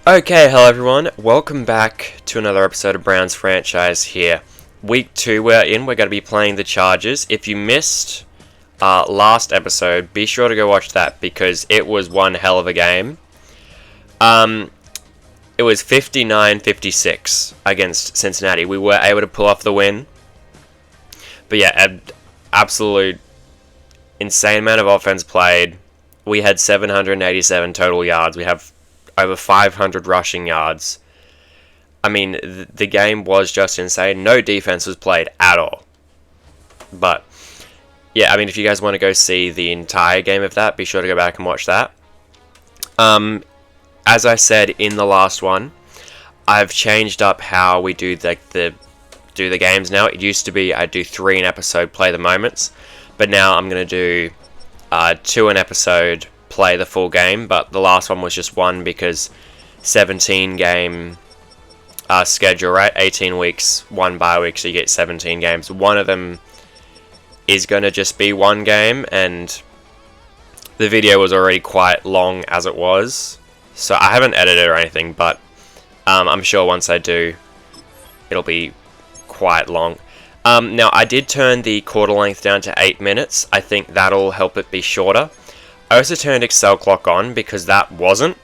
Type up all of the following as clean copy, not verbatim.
Okay, hello everyone. Welcome back to another episode of Brown's Franchise here. Week 2 we're going to be playing the Chargers. If you missed last episode, be sure to go watch that because it was one hell of a game. It was 59-56 against Cincinnati. We were able to pull off the win. But yeah, absolute insane amount of offense played. We had 787 total yards. We have over 500 rushing yards. I mean, the game was just insane. No defense was played at all. But, yeah, I mean, if you guys want to go see the entire game of that, be sure to go back and watch that. As I said in the last one, I've changed up how we do the games now. It used to be I'd do 3 an episode, play the moments. But now I'm going to do 2 an episode, play the full game, but the last one was just 1 because 17 game schedule, right? 18 weeks, 1 bye week, so you get 17 games. One of them is going to just be 1 game, and the video was already quite long as it was, so I haven't edited or anything, but I'm sure once I do, it'll be quite long. Now, I did turn the quarter length down to 8 minutes. I think that'll help it be shorter. I also turned Excel clock on because that wasn't.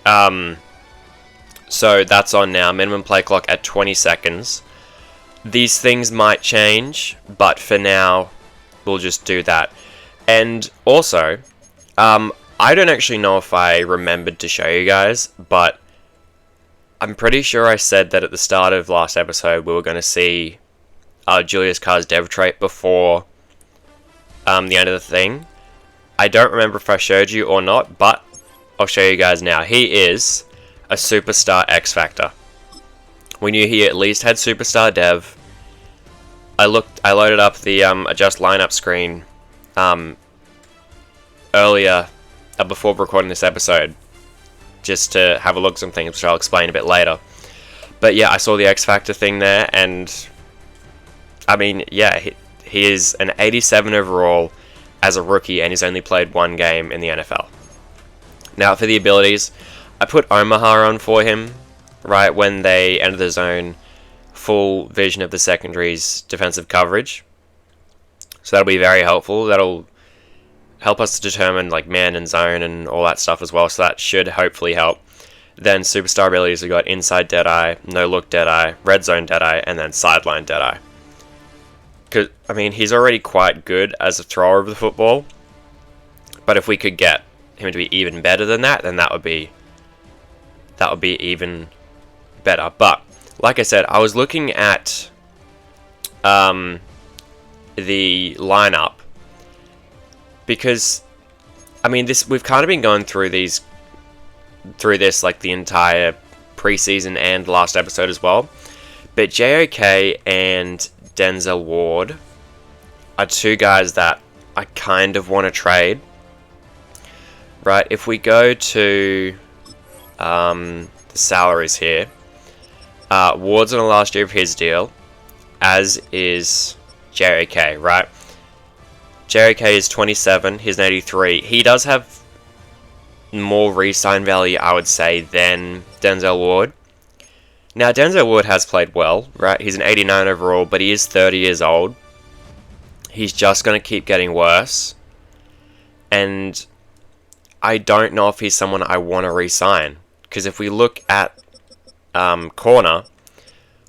So that's on now. Minimum play clock at 20 seconds. These things might change, but for now, we'll just do that. And also, I don't actually know if I remembered to show you guys, but I'm pretty sure I said that at the start of last episode we were going to see Julius Carr's dev trait before the end of the thing. I don't remember if I showed you or not, but I'll show you guys now. He is a superstar X Factor. We knew he at least had superstar dev. I loaded up the adjust lineup screen earlier before recording this episode, just to have a look at some things, which I'll explain a bit later. But yeah, I saw the X Factor thing there, and I mean, yeah, he is an 87 overall as a rookie, and he's only played 1 game in the NFL. Now, for the abilities, I put Omaha on for him, right when they enter the zone, full vision of the secondary's defensive coverage. So that'll be very helpful. That'll help us to determine like man and zone and all that stuff as well, so that should hopefully help. Then superstar abilities, we got inside Deadeye, no look Deadeye, red zone Deadeye, and then sideline Deadeye. Because, I mean, he's already quite good as a thrower of the football, but if we could get him to be even better than that, then that would be even better. But, like I said, I was looking at the lineup, because, I mean, we've kind of been going through this like the entire preseason and last episode as well, but JOK and Denzel Ward are 2 guys that I kind of want to trade. Right, if we go to the salaries here, Ward's on the last year of his deal, as is JOK, right? JOK is 27, he's an 83. He does have more re-sign value, I would say, than Denzel Ward. Now, Denzel Ward has played well, right? He's an 89 overall, but he is 30 years old. He's just going to keep getting worse. And I don't know if he's someone I want to re-sign. Because if we look at corner,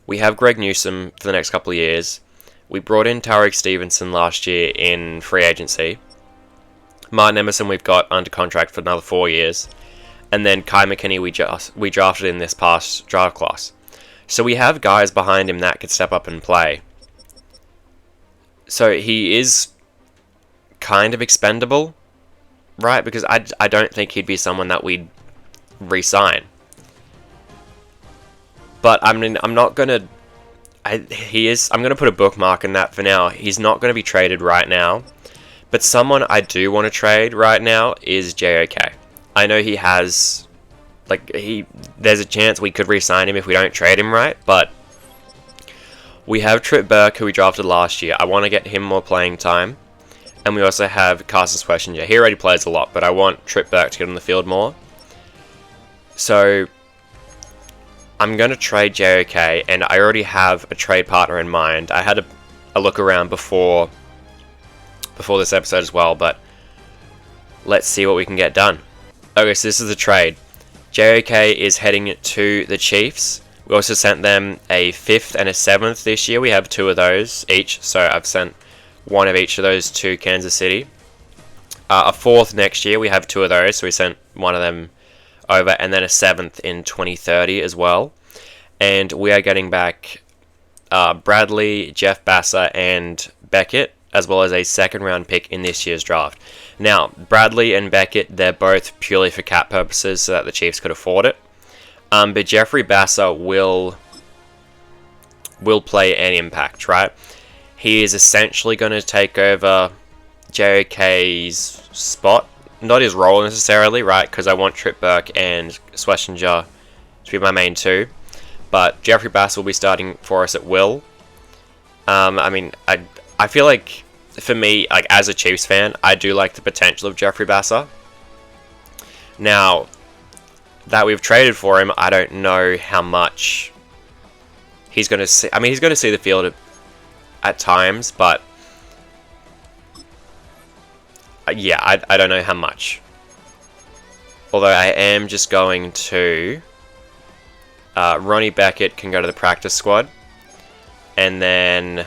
we have Greg Newsome for the next couple of years. We brought in Tariq Stevenson last year in free agency. Martin Emerson we've got under contract for another 4 years. And then Kai McKinney we drafted in this past draft class. So we have guys behind him that could step up and play. So he is kind of expendable, right? Because I don't think he'd be someone that we'd re-sign. But I mean, I'm not gonna. I'm gonna put a bookmark in that for now. He's not gonna be traded right now. But someone I do want to trade right now is JOK. I know he has, there's a chance we could re-sign him if we don't trade him right, but we have Trip Burke, who we drafted last year. I want to get him more playing time. And we also have Carson Schwarzenegger. He already plays a lot, but I want Trip Burke to get on the field more. So I'm going to trade JOK, and I already have a trade partner in mind. I had a look around before this episode as well, but let's see what we can get done. Okay, so this is the trade. JOK is heading to the Chiefs. We also sent them a 5th and a 7th this year. We have 2 of those each, so I've sent 1 of each of those to Kansas City. A 4th next year, we have 2 of those, so we sent 1 of them over, and then a 7th in 2030 as well. And we are getting back Bradley, Jeff Basser, and Beckett, as well as a 2nd round pick in this year's draft. Now, Bradley and Beckett, they're both purely for cap purposes so that the Chiefs could afford it. But Jeffrey Basser will play an impact, right? He is essentially going to take over JOK's spot. Not his role necessarily, right? Because I want Trip Burke and Schlesinger to be my main 2. But Jeffrey Basser will be starting for us at will. I mean, I feel like, for me, like as a Chiefs fan, I do like the potential of Jeffrey Basser. Now that we've traded for him, I don't know how much he's going to see. I mean, he's going to see the field at times, but yeah, I don't know how much. Although I am just going to Ronnie Beckett can go to the practice squad, and then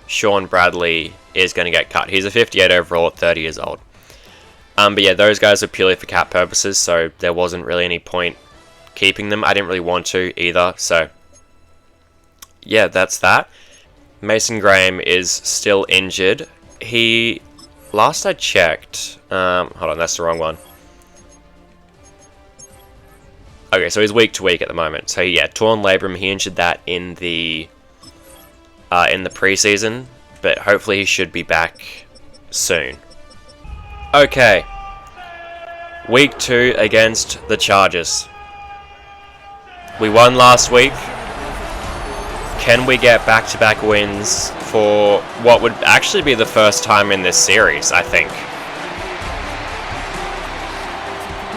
Sean Bradley is going to get cut. He's a 58 overall at 30 years old. But yeah, those guys are purely for cap purposes, so there wasn't really any point keeping them. I didn't really want to either, so yeah, that's that. Mason Graham is still injured. He, last I checked, hold on, that's the wrong one. Okay, so he's week to week at the moment. So yeah, torn labrum, he injured that in the preseason, but hopefully he should be back soon. Okay, week 2 against the Chargers. We won last week. Can we get back-to-back wins for what would actually be the first time in this series, I think?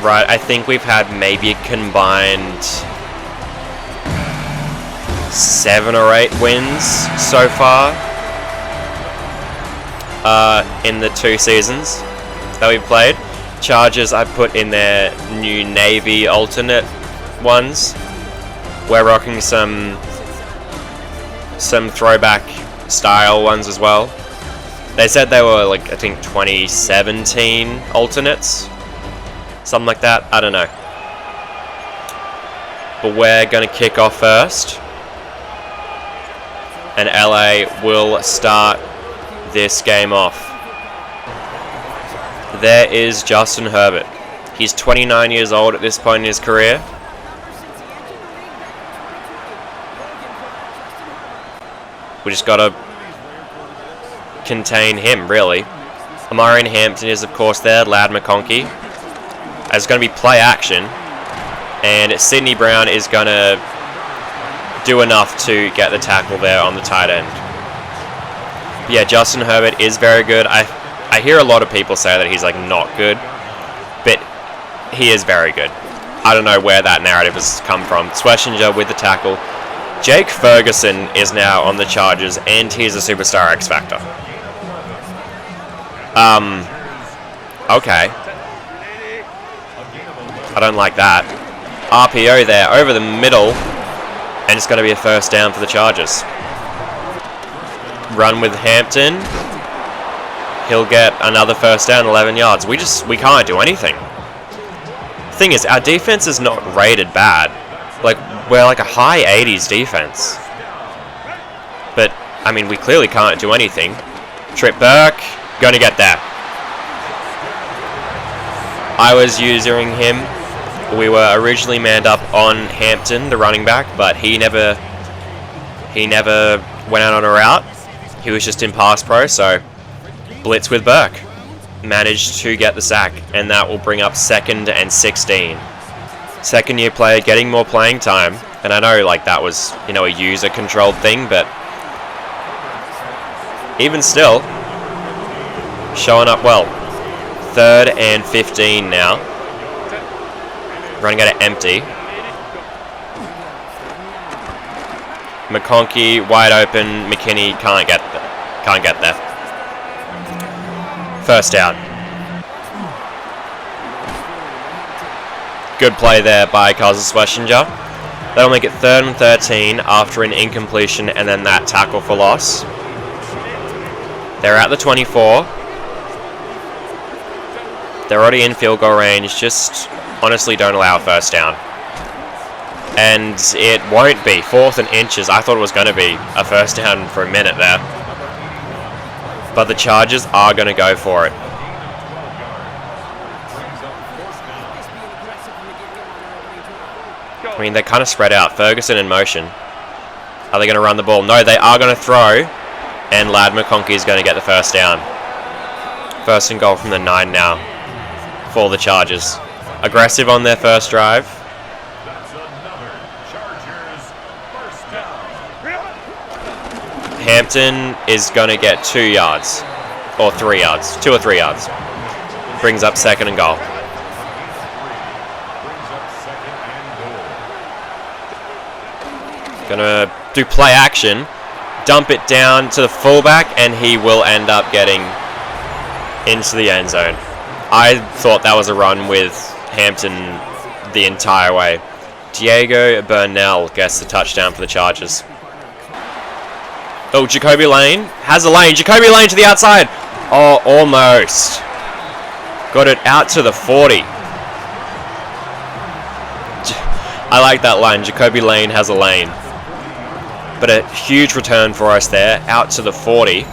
Right, I think we've had maybe a combined 7 or 8 wins so far in the 2 seasons that we've played. Chargers, I put in their new Navy alternate ones. We're rocking some throwback style ones as well. They said they were like, I think 2017 alternates, something like that. I don't know. But we're gonna kick off first, and LA will start this game off. There is Justin Herbert. He's 29 years old at this point in his career. We just gotta contain him, really. Amarian Hampton is, of course, there. Loud McConkey. It's going to be play action. And Sidney Brown is going to do enough to get the tackle there on the tight end. But yeah, Justin Herbert is very good. I hear a lot of people say that he's like not good, but he is very good. I don't know where that narrative has come from. Schlesinger with the tackle. Jake Ferguson is now on the Chargers, and he's a superstar X Factor. Okay. I don't like that. RPO there, over the middle, and it's going to be a first down for the Chargers. Run with Hampton. He'll get another first down, 11 yards. We can't do anything. Thing is, our defense is not rated bad. Like, we're like a high 80s defense. But, I mean, we clearly can't do anything. Trip Burke, gonna get there. I was using him. We were originally manned up on Hampton, the running back, but he never went out on a route. He was just in pass pro, so blitz with Burke. Managed to get the sack, and that will bring up 2nd and 16. Second year player getting more playing time, and I know like that was, you know, a user controlled thing, but even still, showing up well. 3rd and 15 now. Running at it empty. McConkey wide open. McKinney can't get there. First down. Good play there by Carson Schlesinger. That'll make it 3rd and 13 after an incompletion and then that tackle for loss. They're at the 24. They're already in field goal range. Just honestly don't allow a first down. And it won't be. 4th and inches. I thought it was going to be a first down for a minute there. But the Chargers are going to go for it. I mean, they're kind of spread out. Ferguson in motion. Are they going to run the ball? No, they are going to throw. And Lad McConkey is going to get the first down. 1st and goal from the 9 now for the Chargers. Aggressive on their first drive. Hampton is going to get 2 yards. Or 3 yards. 2 or 3 yards. Brings up 2nd and goal. Gonna do play action, dump it down to the fullback, and he will end up getting into the end zone. I thought that was a run with Hampton the entire way. Diego Burnell gets the touchdown for the Chargers. Oh, Jacoby Lane has a lane. Jacoby Lane to the outside. Oh, almost. Got it out to the 40. I like that line. Jacoby Lane has a lane. But a huge return for us there, out to the 40.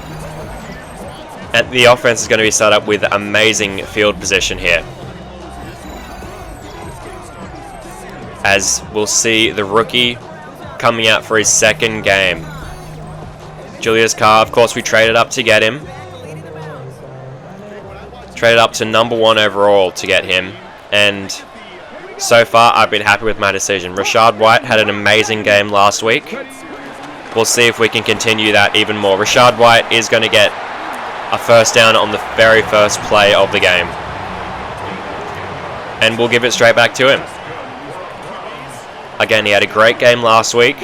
And the offense is going to be set up with amazing field position here. As we'll see the rookie coming out for his 2nd game. Julius Carr, of course, we traded up to get him. Traded up to number 1 overall to get him. And so far, I've been happy with my decision. Rachaad White had an amazing game last week. We'll see if we can continue that even more. Rachaad White is going to get a first down on the very first play of the game. And we'll give it straight back to him. Again, he had a great game last week.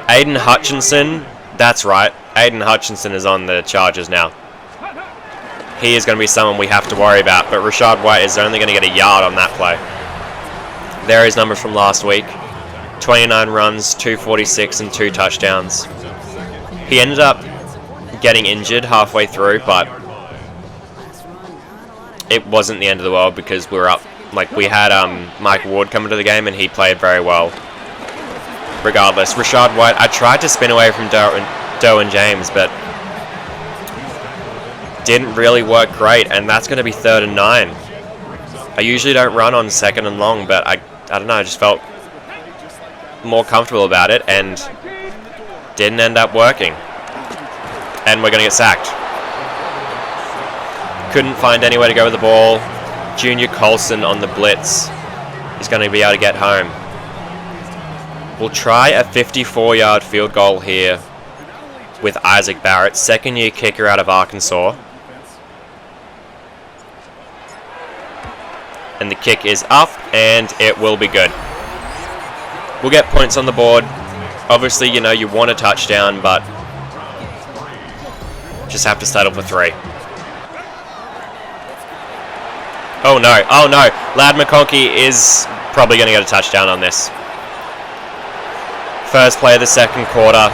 Aiden Hutchinson, that's right. Aiden Hutchinson is on the Chargers now. He is going to be someone we have to worry about. But Rachaad White is only going to get a yard on that play. There are his numbers from last week. 29 runs, 246 and 2 touchdowns. He ended up getting injured halfway through, but it wasn't the end of the world because we were up. Like, we had Mike Ward come into the game and he played very well. Regardless, Rachaad White, I tried to spin away from Derwin James, but didn't really work great, and that's going to be 3rd and 9. I usually don't run on 2nd and long, but I don't know, I just felt more comfortable about it and didn't end up working. And we're going to get sacked. Couldn't find anywhere to go with the ball. Junior Colson on the blitz is going to be able to get home. We'll try a 54-yard field goal here with Isaac Barrett, 2nd-year kicker out of Arkansas. And the kick is up, and it will be good. We'll get points on the board. Obviously, you know, you want a touchdown, but just have to settle for 3. Oh no, oh no. Lad McConkey is probably going to get a touchdown on this. First play of the 2nd quarter.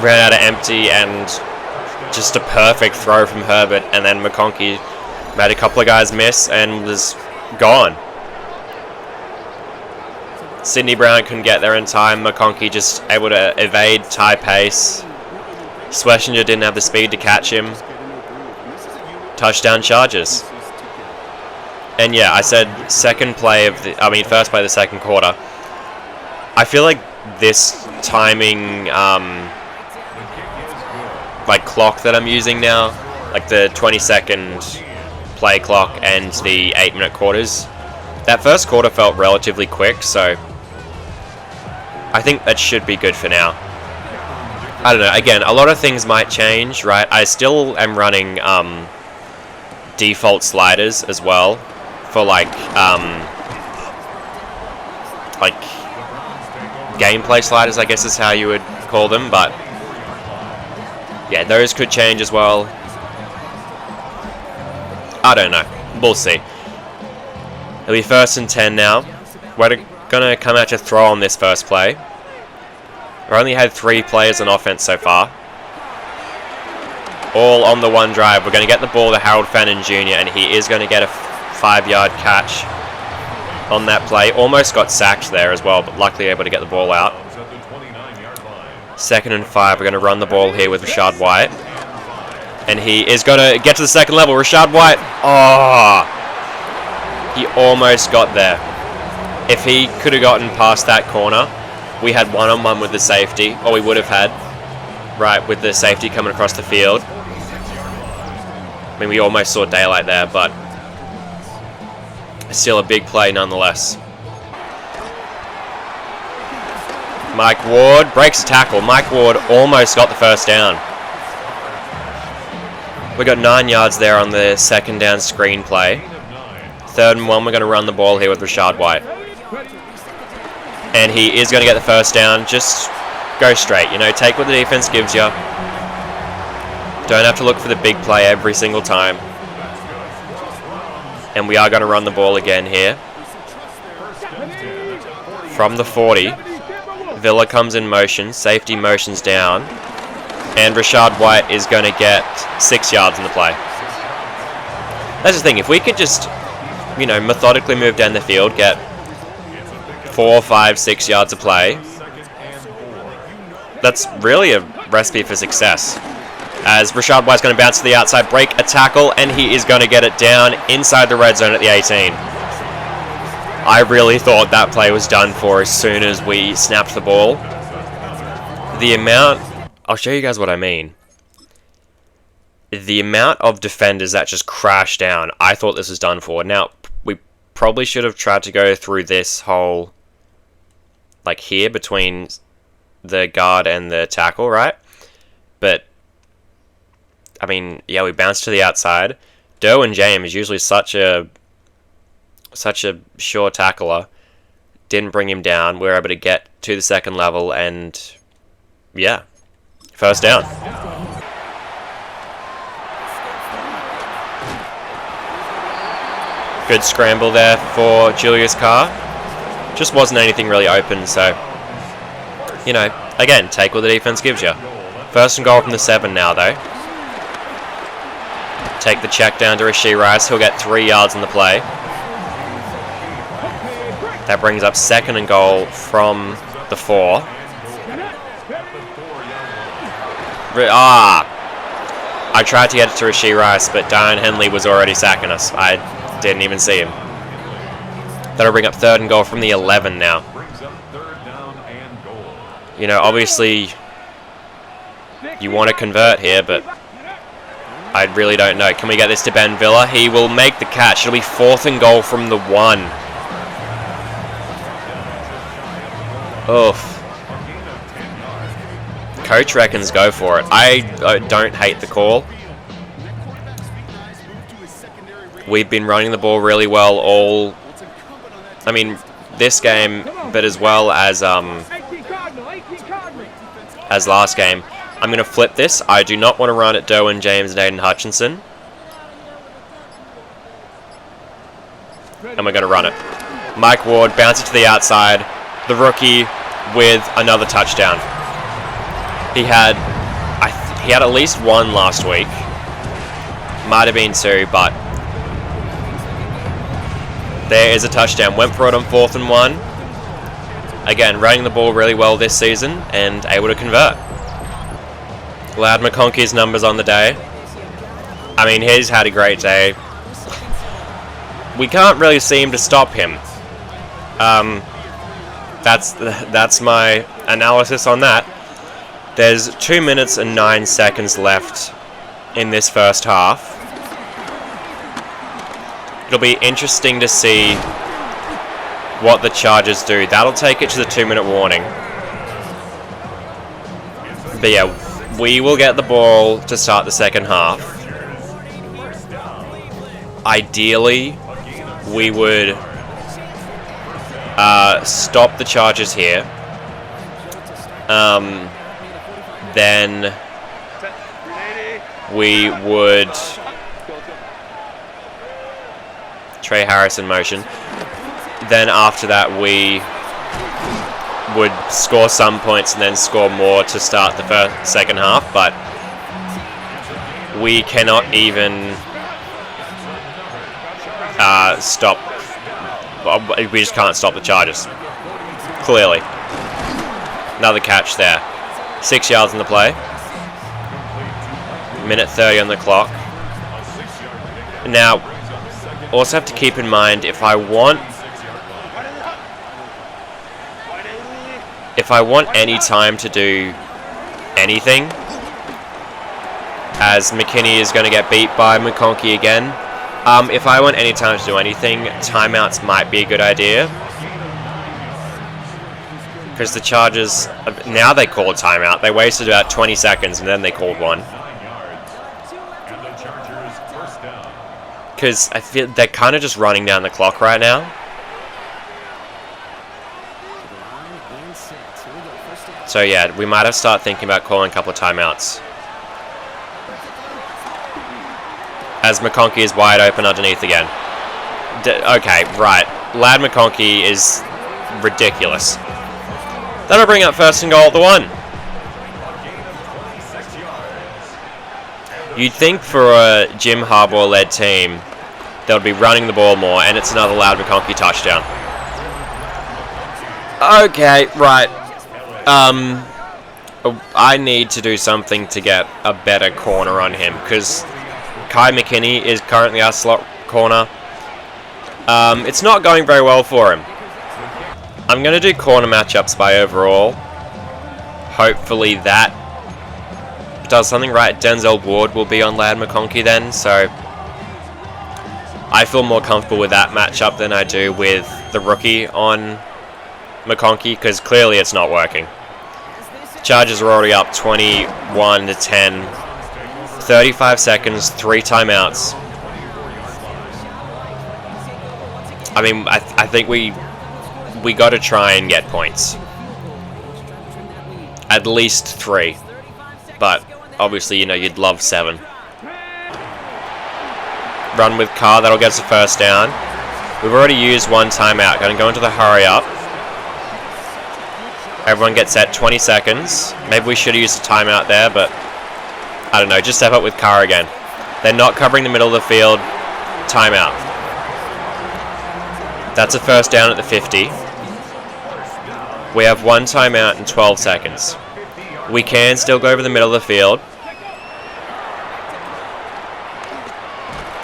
Ran out of empty and just a perfect throw from Herbert, and then McConkey made a couple of guys miss and was gone. Sidney Brown couldn't get there in time. McConkey just able to evade, tie pace. Schlesinger didn't have the speed to catch him. Touchdown Chargers. And yeah, I said first play of the 2nd quarter. I feel like this timing, like clock that I'm using now, like the 20-second play clock and the 8-minute quarters, that first quarter felt relatively quick, so I think that should be good for now. I don't know, again, a lot of things might change, right? I still am running default sliders as well for like gameplay sliders, I guess is how you would call them, but yeah, those could change as well. I don't know. We'll see. It'll be 1st and 10 now. We're gonna come out to throw on this first play. We've only had 3 players on offense so far. All on the one drive. We're going to get the ball to Harold Fenton Jr. and he is going to get a 5-yard catch on that play. Almost got sacked there as well, but luckily able to get the ball out. 2nd and 5. We're going to run the ball here with Rashad White. And he is going to get to the second level. Rashad White. Oh! He almost got there. If he could have gotten past that corner, we had one-on-one with the safety, or we would have had, right, with the safety coming across the field. I mean, we almost saw daylight there, but still a big play nonetheless. Mike Ward breaks a tackle. Mike Ward almost got the first down. We got 9 yards there on the 2nd down screen play. 3rd and 1, we're going to run the ball here with Rashad White. And he is going to get the first down. Just go straight, you know, take what the defense gives you. Don't have to look for the big play every single time. And we are going to run the ball again here. From the 40, Villa comes in motion, safety motions down, and Rashad White is going to get 6 yards in the play. That's the thing, if we could just, you know, methodically move down the field, get 4, 5, 6 yards of play, that's really a recipe for success. As Rashad White's going to bounce to the outside, break a tackle, and he is going to get it down inside the red zone at the 18. I really thought that play was done for as soon as we snapped the ball. The amount... I'll show you guys what I mean. The amount of defenders that just crashed down, I thought this was done for. Now, we probably should have tried to go through this whole... like here, between the guard and the tackle, right? But, I mean, yeah, we bounced to the outside. Derwin James, usually such a sure tackler, didn't bring him down. We were able to get to the second level and, yeah, first down. Good scramble there for Julius Carr. Just wasn't anything really open, so, you know, again, take what the defense gives you. 1st and goal from the 7 now, though. Take the check down to Rashee Rice. He'll get 3 yards in the play. That brings up 2nd and goal from the 4. I tried to get it to Rashee Rice, but Diane Henley was already sacking us. I didn't even see him. That'll bring up 3rd and goal from the 11 now. You know, obviously, you want to convert here, but I really don't know. Can we get this to Ben Villa? He will make the catch. It'll be 4th and goal from the 1. Oof. Coach reckons go for it. I don't hate the call. We've been running the ball really well all... I mean, this game, but as well as last game. I'm going to flip this. I do not want to run at Derwin James and Aiden Hutchinson. And we're going to run it. Mike Ward bounces to the outside. The rookie with another touchdown. He had at least one last week. Might have been 2, but there is a touchdown. Went for it on 4th and 1. Again, running the ball really well this season and able to convert. Loud McConkey's numbers on the day. I mean, he's had a great day. We can't really seem to stop him. That's my analysis on that. There's 2 minutes and 9 seconds left in this first half. It'll be interesting to see what the Chargers do. That'll take it to the 2-minute warning. But yeah, we will get the ball to start the second half. Ideally, we would stop the Chargers here. Then we would Trey Harris in motion. Then after that we would score some points and then score more to start the second half, but we cannot even stop. We just can't stop the Chargers. Clearly. Another catch there. 6 yards in the play. Minute 30 on the clock. Now, also have to keep in mind, if I want any time to do anything, as McKinney is going to get beat by McConkey again, if I want any time to do anything, timeouts might be a good idea. Because the Chargers, now they call a timeout. They wasted about 20 seconds and then they called one. Because I feel they're kind of just running down the clock right now. So yeah, we might have to start thinking about calling a couple of timeouts. As McConkey is wide open underneath again. Okay, right. Lad McConkey is ridiculous. That'll bring up first and goal at the 1. You'd think for a Jim Harbaugh-led team, they'll be running the ball more, and it's another Lad McConkey touchdown. Okay, right. I need to do something to get a better corner on him, because Kai McKinney is currently our slot corner. It's not going very well for him. I'm going to do corner matchups by overall. Hopefully that does something right. Denzel Ward will be on Lad McConkey then, so I feel more comfortable with that matchup than I do with the rookie on McConkey, because clearly it's not working. The Chargers are already up 21-10. 35 seconds, 3 timeouts. I mean, I think we got to try and get points. At least 3. But obviously, you know, you'd love 7. Run with Carr, that'll get us a first down. We've already used 1 timeout. Going to go into the hurry up. Everyone gets set 20 seconds. Maybe we should have used a timeout there, but I don't know. Just step up with Carr again. They're not covering the middle of the field. Timeout. That's a first down at the 50. We have 1 timeout in 12 seconds. We can still go over the middle of the field.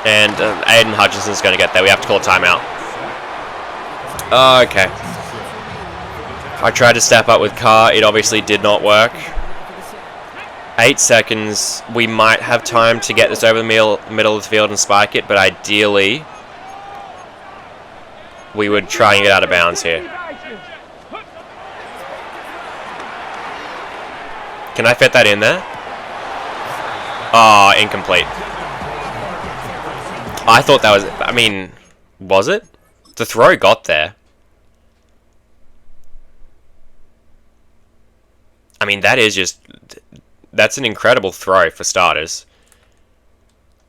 And Aiden Hutchinson's going to get there. We have to call a timeout. Okay. I tried to step up with Carr. It obviously did not work. 8 seconds. We might have time to get this over the middle of the field and spike it, but ideally we would try and get out of bounds here. Can I fit that in there? Oh, incomplete. I thought that was... I mean, was it? The throw got there. I mean, that is just... That's an incredible throw for starters.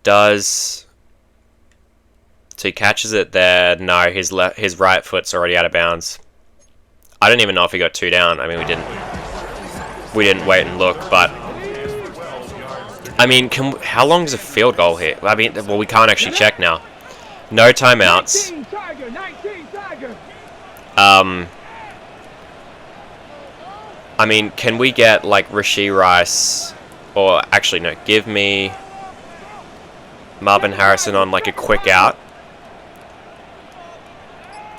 So he catches it there. No, his right foot's already out of bounds. I don't even know if he got 2 down. I mean, we didn't wait and look, but I mean, how long is a field goal here? I mean, well, we can't actually check now. No timeouts. I mean, can we get like Rashee Rice, or actually no, give me Marvin Harrison on like a quick out,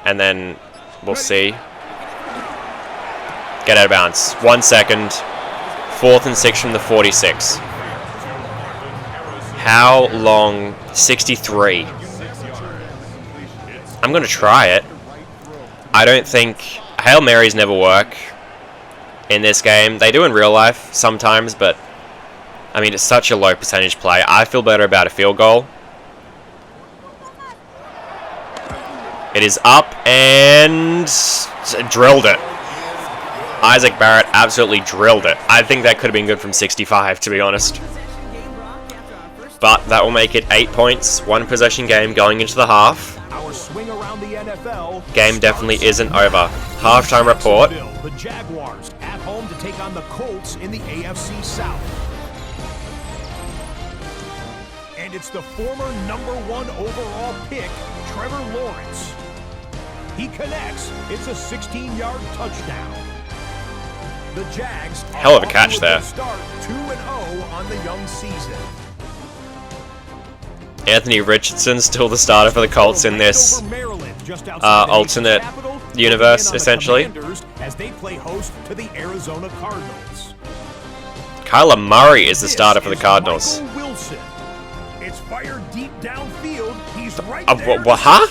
and then we'll see. Get out of bounds. 1 second. 4th and 6 from the 46. How long? 63. I'm going to try it. I don't think... Hail Marys never work in this game. They do in real life sometimes, but I mean, it's such a low percentage play. I feel better about a field goal. It is up and drilled it. Isaac Barrett absolutely drilled it. I think that could have been good from 65, to be honest. But that will make it 8 points, 1 possession game going into the half. Game definitely isn't over. Halftime report. The Jaguars at home to take on the Colts in the AFC South. And it's the former #1 overall pick, Trevor Lawrence. He connects. It's a 16-yard touchdown. The Jags hell of a catch there. Start 2-0 on the young season. Anthony Richardson still the starter for the Colts in this alternate universe, essentially. As they play host to the Arizona Cardinals. Kyler Murray is the starter for the Cardinals. Wilson. It's fired deep downfield. He's right huh?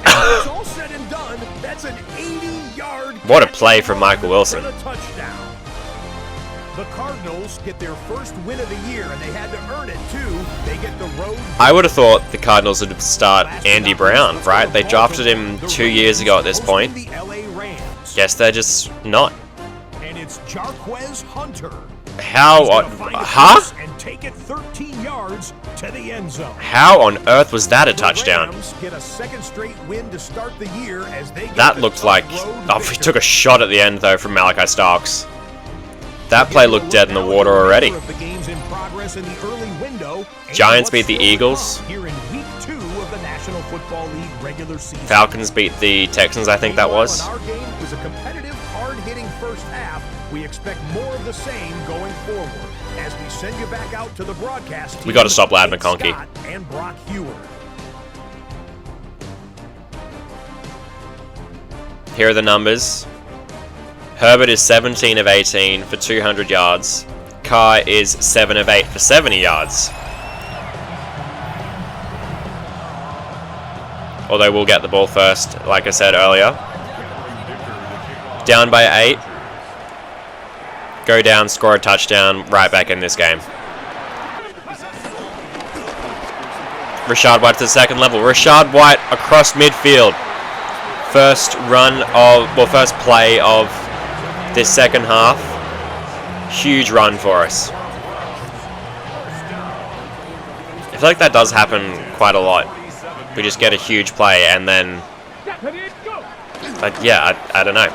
It's all said and done. That's an 80-yard. What a play from Michael Wilson. The Cardinals get their first win of the year, and they had to earn it too. They get the road. I would have thought the Cardinals would start Andy Brown, right? They drafted him 2 years ago at this point. Guess they're just not. And it's Jarquez Hunter. How on... Huh? And take it 13 yards to the end zone. How on earth was that a touchdown? Get a second straight win to start the year as they that looked like... Oh, he took a shot at the end, though, from Malachi Starks. That play looked dead in the water already. Giants beat the Eagles. Falcons beat the Texans, I think that was. Our game was a competitive, hard-hitting first half. We expect more of the same going forward. As we send you back out to the broadcast team, we got to stop Lad McConkey. And Brock Heward. Here are the numbers. Herbert is 17 of 18 for 200 yards. Carr is 7 of 8 for 70 yards. Although we'll get the ball first, like I said earlier. Down by 8. Go down, score a touchdown, right back in this game. Rashad White to the second level. Rashad White across midfield. First play of this second half. Huge run for us. I feel like that does happen quite a lot. We just get a huge play and then... I don't know.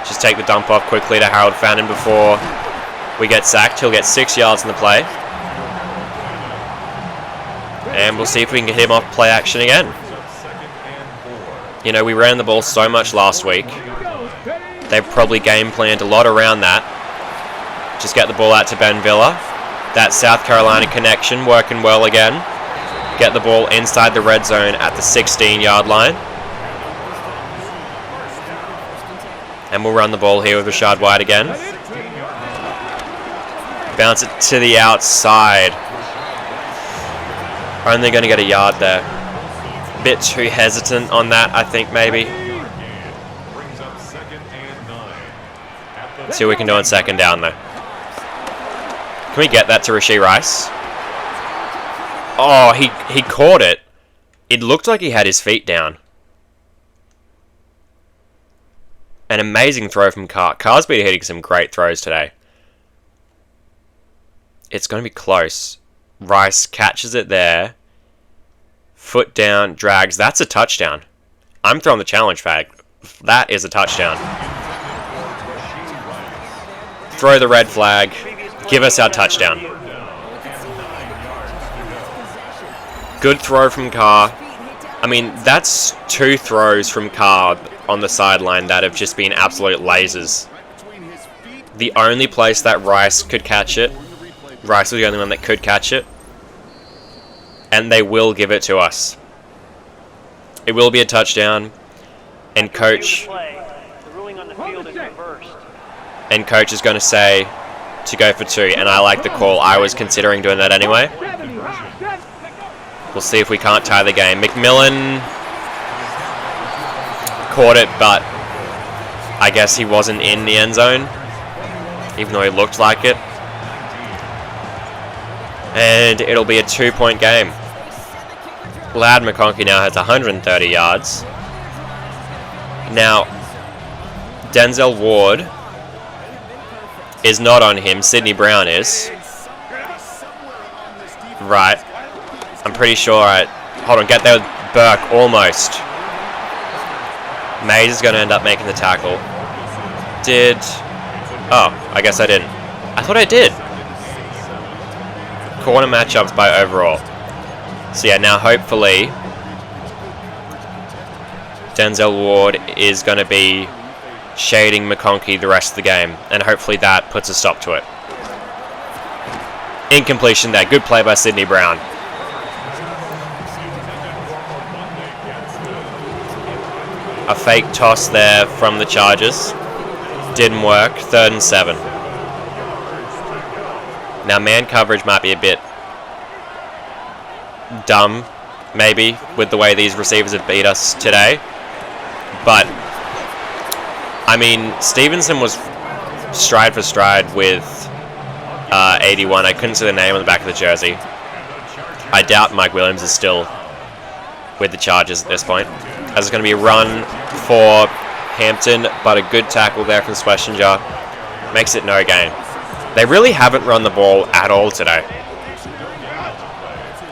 Just take the dump off quickly to Harold Fannin before we get sacked. He'll get 6 yards in the play. And we'll see if we can get him off play action again. You know, we ran the ball so much last week. They probably game planned a lot around that. Just get the ball out to Ben Villa. That South Carolina connection working well again. Get the ball inside the red zone at the 16-yard line. And we'll run the ball here with Rashad White again. Bounce it to the outside. Only going to get a yard there. Bit too hesitant on that, I think, maybe. See what we can do on second down, though. Can we get that to Rashee Rice? Oh, he caught it. It looked like he had his feet down. An amazing throw from Carr. Carr's been hitting some great throws today. It's going to be close. Rice catches it there. Foot down, drags. That's a touchdown. I'm throwing the challenge flag. That is a touchdown. Throw the red flag. Give us our touchdown. Good throw from Carr. I mean, that's 2 throws from Carr on the sideline that have just been absolute lasers. The only place that Rice could catch it, Rice was the only one that could catch it, and they will give it to us. It will be a touchdown, and Coach is going to say to go for 2, and I like the call. I was considering doing that anyway. We'll see if we can't tie the game. McMillan caught it, but I guess he wasn't in the end zone, even though he looked like it. And it'll be a 2-point game. Lad McConkey now has 130 yards. Now, Denzel Ward is not on him. Sidney Brown is. Right. I'm pretty sure. Hold on, get there with Burke, almost. Mays is going to end up making the tackle. Oh, I guess I didn't. I thought I did. Corner matchups by overall. So yeah, now hopefully Denzel Ward is going to be shading McConkey the rest of the game, and hopefully that puts a stop to it. Incompletion there. Good play by Sidney Brown. A fake toss there from the Chargers. Didn't work. 3rd and 7. Now man coverage might be a bit dumb, maybe, with the way these receivers have beat us today. But, I mean, Stevenson was stride for stride with 81. I couldn't see the name on the back of the jersey. I doubt Mike Williams is still with the Chargers at this point. As it's going to be a run for Hampton, but a good tackle there from Schlesinger makes it no gain. They really haven't run the ball at all today.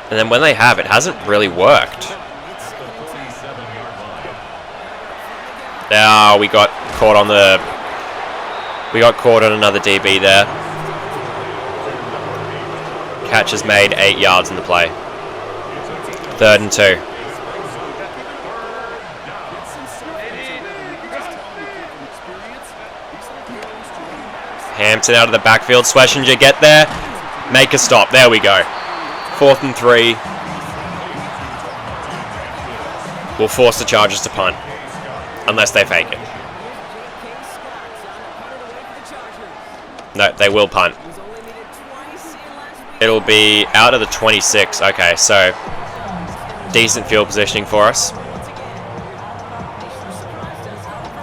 And then when they have, it hasn't really worked. Now we got caught on another DB there. Catch is made, 8 yards in the play. 3rd and 2. Hampton out of the backfield. Schlesinger, get there. Make a stop. There we go. 4th and 3. Will force the Chargers to punt. Unless they fake it. No, they will punt. It'll be out of the 26. Okay, so decent field positioning for us.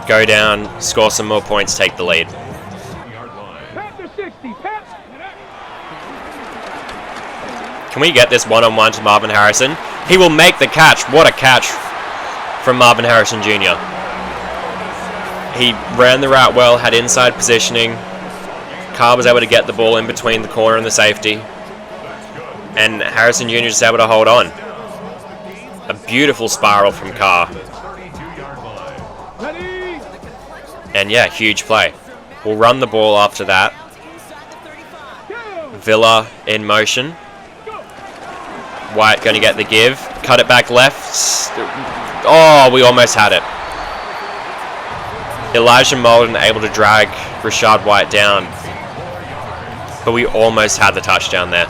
Go down, score some more points, take the lead. Can we get this one-on-one to Marvin Harrison? He will make the catch. What a catch from Marvin Harrison Jr. He ran the route well, had inside positioning. Carr was able to get the ball in between the corner and the safety. And Harrison Jr. just able to hold on. A beautiful spiral from Carr. And yeah, huge play. We'll run the ball after that. Villa in motion. White going to get the give. Cut it back left. Oh, we almost had it. Elijah Molden able to drag Rachaad White down. But we almost had the touchdown there.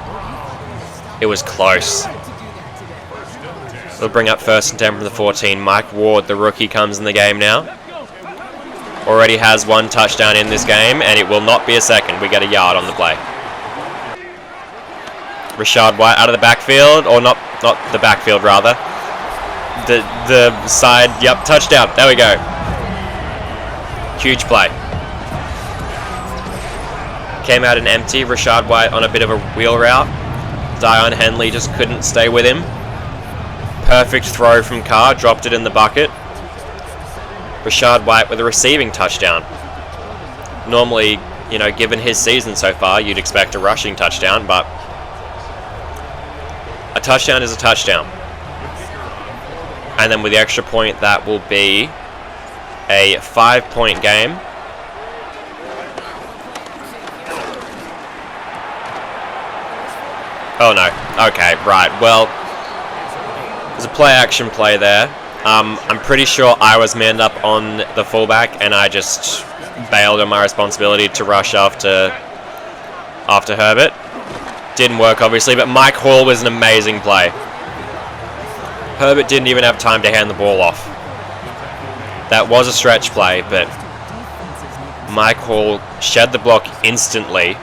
It was close. We'll bring up 1st and 10 from the 14. Mike Ward, the rookie, comes in the game now. Already has 1 touchdown in this game, and it will not be a second. We get a yard on the play. Rachaad White out of the backfield, or not the backfield rather. The side, yep, touchdown. There we go. Huge play. Came out an empty. Rachaad White on a bit of a wheel route. Dion Henley just couldn't stay with him. Perfect throw from Carr, dropped it in the bucket. Rachaad White with a receiving touchdown. Normally, you know, given his season so far, you'd expect a rushing touchdown, but a touchdown is a touchdown. And then with the extra point, that will be a 5-point game. Oh no. Okay, right. Well, there's a play-action play there. I'm pretty sure I was manned up on the fullback, and I just bailed on my responsibility to rush after Herbert. Didn't work, obviously, but Mike Hall was an amazing play. Herbert didn't even have time to hand the ball off. That was a stretch play, but Mike Hall shed the block instantly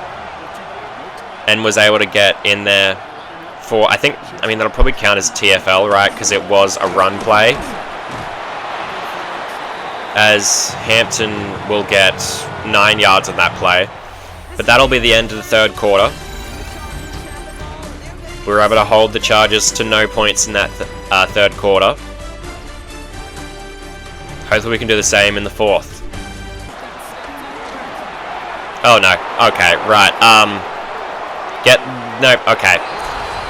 and was able to get in there for, I mean, that'll probably count as TFL, right? Because it was a run play. As Hampton will get 9 yards on that play. But that'll be the end of the 3rd quarter. We were able to hold the Chargers to no points in that 3rd quarter. Hopefully we can do the same in the fourth. Oh no. Okay, right. Nope, okay.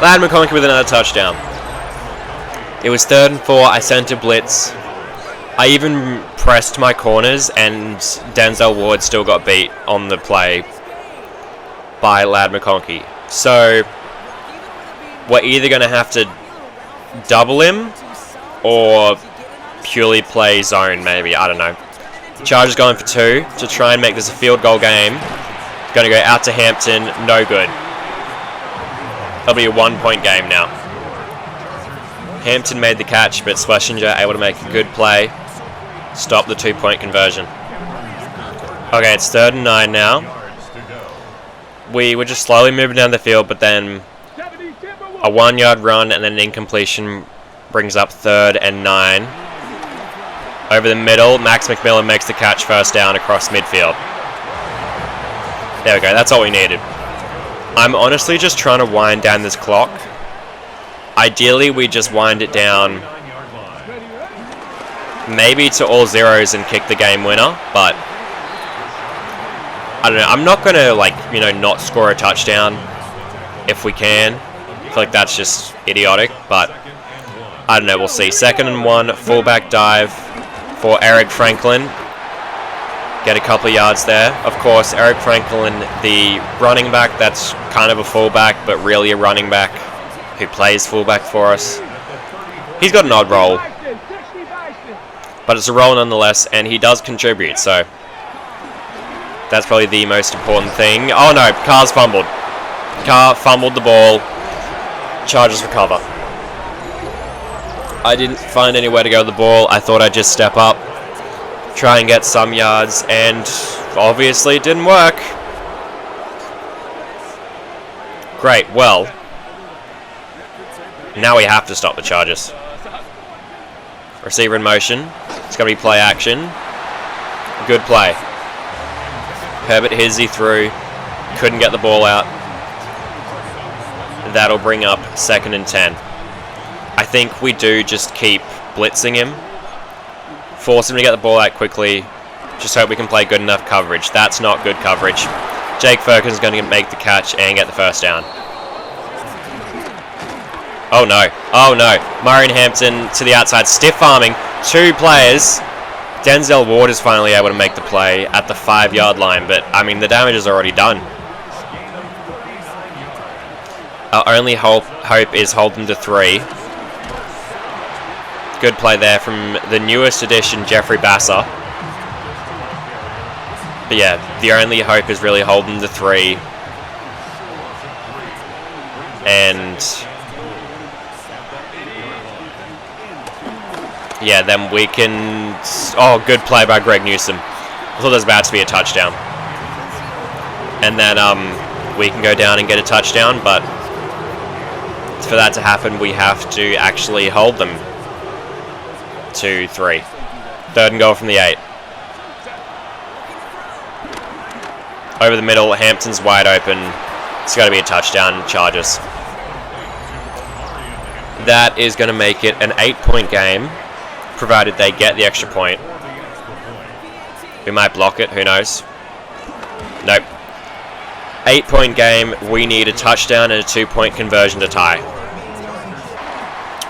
Lad McConkey with another touchdown. It was 3rd and 4. I sent a blitz. I even pressed my corners, and Denzel Ward still got beat on the play by Lad McConkey. So we're either going to have to double him or purely play zone, maybe. I don't know. Chargers going for 2 to try and make this a field goal game. Going to go out to Hampton. No good. It'll be a 1-point game now. Hampton made the catch, but Schlesinger able to make a good play. Stop the 2-point conversion. Okay, it's 3rd and 9 now. We were just slowly moving down the field, but then a 1-yard run and then an incompletion brings up 3rd and 9. Over the middle, Max McMillan makes the catch, 1st down across midfield. There we go, that's all we needed. I'm honestly just trying to wind down this clock. Ideally, we just wind it down maybe to all zeros and kick the game winner, but I don't know. I'm not going to, like, you know, not score a touchdown if we can. I feel like that's just idiotic, but I don't know. We'll see. 2nd and 1, fullback dive for Eric Franklin. Get a couple of yards there. Of course, Eric Franklin, the running back, that's kind of a fullback, but really a running back who plays fullback for us. He's got an odd role, but it's a role nonetheless, and he does contribute, so that's probably the most important thing. Oh no, Carr's fumbled. Carr fumbled the ball. Chargers recover. I didn't find anywhere to go with the ball. I thought I'd just step up, try and get some yards, and obviously it didn't work. Great, well, now we have to stop the Chargers. Receiver in motion. It's going to be play action. Good play. Herbert Hizzy through. Couldn't get the ball out. That'll bring up 2nd and 10. I think we do just keep blitzing him. Force him to get the ball out quickly. Just hope we can play good enough coverage. That's not good coverage. Jake Ferguson's going to make the catch and get the 1st down. Oh no. Oh no. Murray and Hampton to the outside. Stiff arming. 2 players. Denzel Ward is finally able to make the play at the 5-yard line, but I mean the damage is already done. Our only hope is hold them to 3. Good play there from the newest addition, Jeffrey Basser. But yeah, the only hope is really hold them to 3. And yeah, then we can... Oh, good play by Greg Newsom. I thought that was about to be a touchdown. And then we can go down and get a touchdown, but for that to happen, we have to actually hold them to 3. 3rd and goal from the 8. Over the middle, Hampton's wide open. It's got to be a touchdown, Chargers. That is going to make it an 8-point game, provided they get the extra point. We might block it, who knows? Nope. 8-point game, we need a touchdown and a 2-point conversion to tie.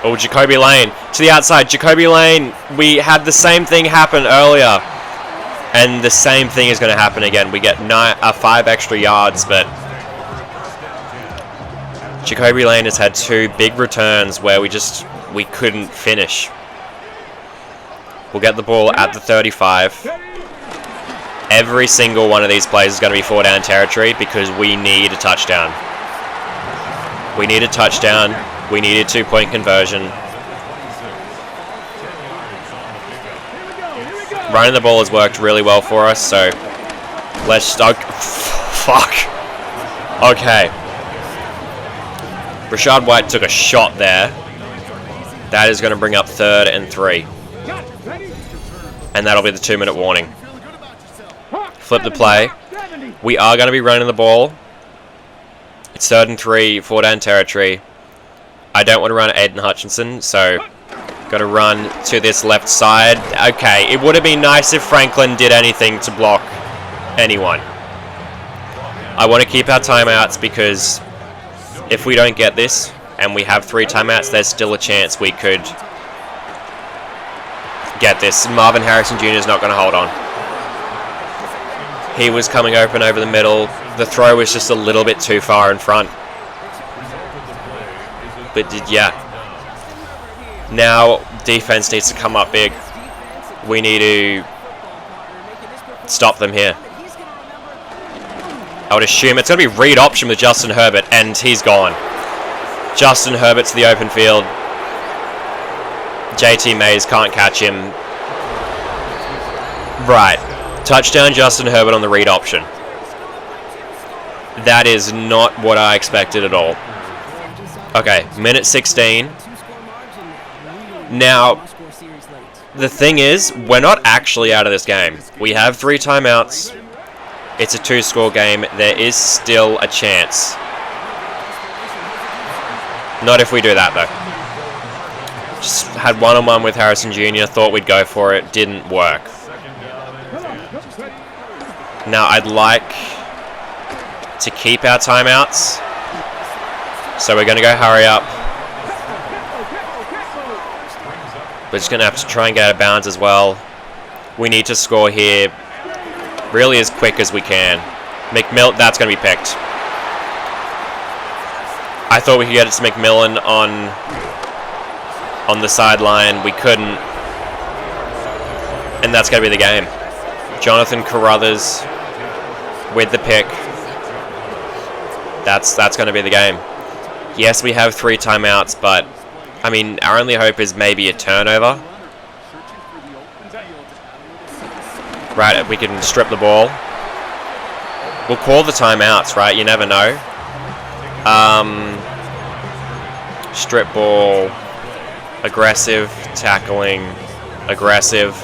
Oh, Jacoby Lane to the outside. Jacoby Lane, we had the same thing happen earlier. And the same thing is going to happen again. We get 5 extra yards, but Jacoby Lane has had 2 big returns where we couldn't finish. We'll get the ball at the 35. Every single one of these plays is going to be 4-down territory because we need a touchdown. We need a touchdown. We need a 2-point conversion. Running the ball has worked really well for us, so let's... Oh, fuck. Okay. Rashad White took a shot there. That is going to bring up 3rd and 3. And that'll be the 2-minute warning. Flip the play. We are going to be running the ball. It's 3rd and 3, 4-down territory. I don't want to run Aiden Hutchinson, so Got to run to this left side. Okay, it would have been nice if Franklin did anything to block anyone. I want to keep our timeouts because if we don't get this and we have 3 timeouts, there's still a chance we could get this. Marvin Harrison Jr. is not going to hold on. He was coming open over the middle. The throw was just a little bit too far in front. But yeah. Now defense needs to come up big. We need to stop them here. I would assume it's going to be read option with Justin Herbert, and he's gone. Justin Herbert to the open field. JT Mays can't catch him. Right. Touchdown Justin Herbert on the read option. That is not what I expected at all. Okay, minute 16. Now, the thing is, we're not actually out of this game. We have 3 timeouts. It's a 2-score game. There is still a chance. Not if we do that, though. Just had one-on-one with Harrison Jr. Thought we'd go for it. Didn't work. Now, I'd like to keep our timeouts. So we're going to go hurry up. We're just going to have to try and get out of bounds as well. We need to score here really as quick as we can. McMillan, that's going to be picked. I thought we could get it to McMillan on the sideline. We couldn't. And that's going to be the game. Jonathan Carruthers with the pick. That's going to be the game. Yes, we have 3 timeouts, but I mean, our only hope is maybe a turnover. Right, we can strip the ball. We'll call the timeouts, right? You never know. Strip ball. Aggressive. Tackling. Aggressive.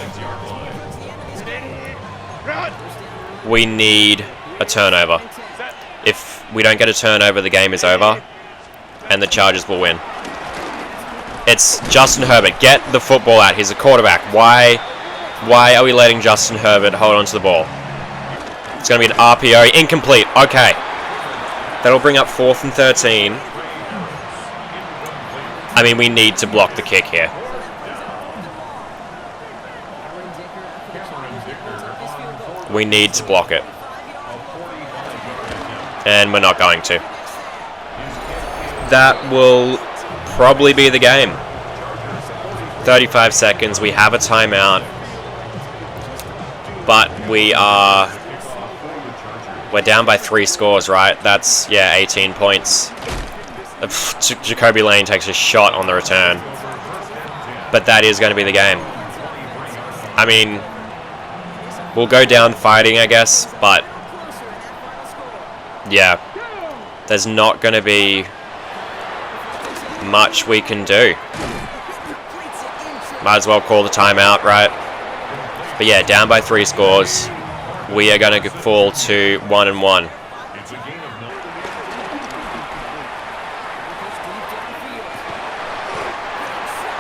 We need a turnover. If we don't get a turnover, the game is over. And the Chargers will win. It's Justin Herbert. Get the football out. He's a quarterback. Why are we letting Justin Herbert hold on to the ball? It's going to be an RPO. Incomplete. Okay. That'll bring up 4th and 13. I mean, we need to block the kick here. We need to block it. And we're not going to. That will probably be the game. 35 seconds. We have a timeout. But we're down by 3 scores, right? That's, yeah, 18 points. Jacoby Lane takes a shot on the return. But that is going to be the game. I mean, we'll go down fighting, I guess, but yeah, there's not going to be much we can do. Might as well call the timeout, right? But yeah, down by 3 scores. We are going to fall to 1-1.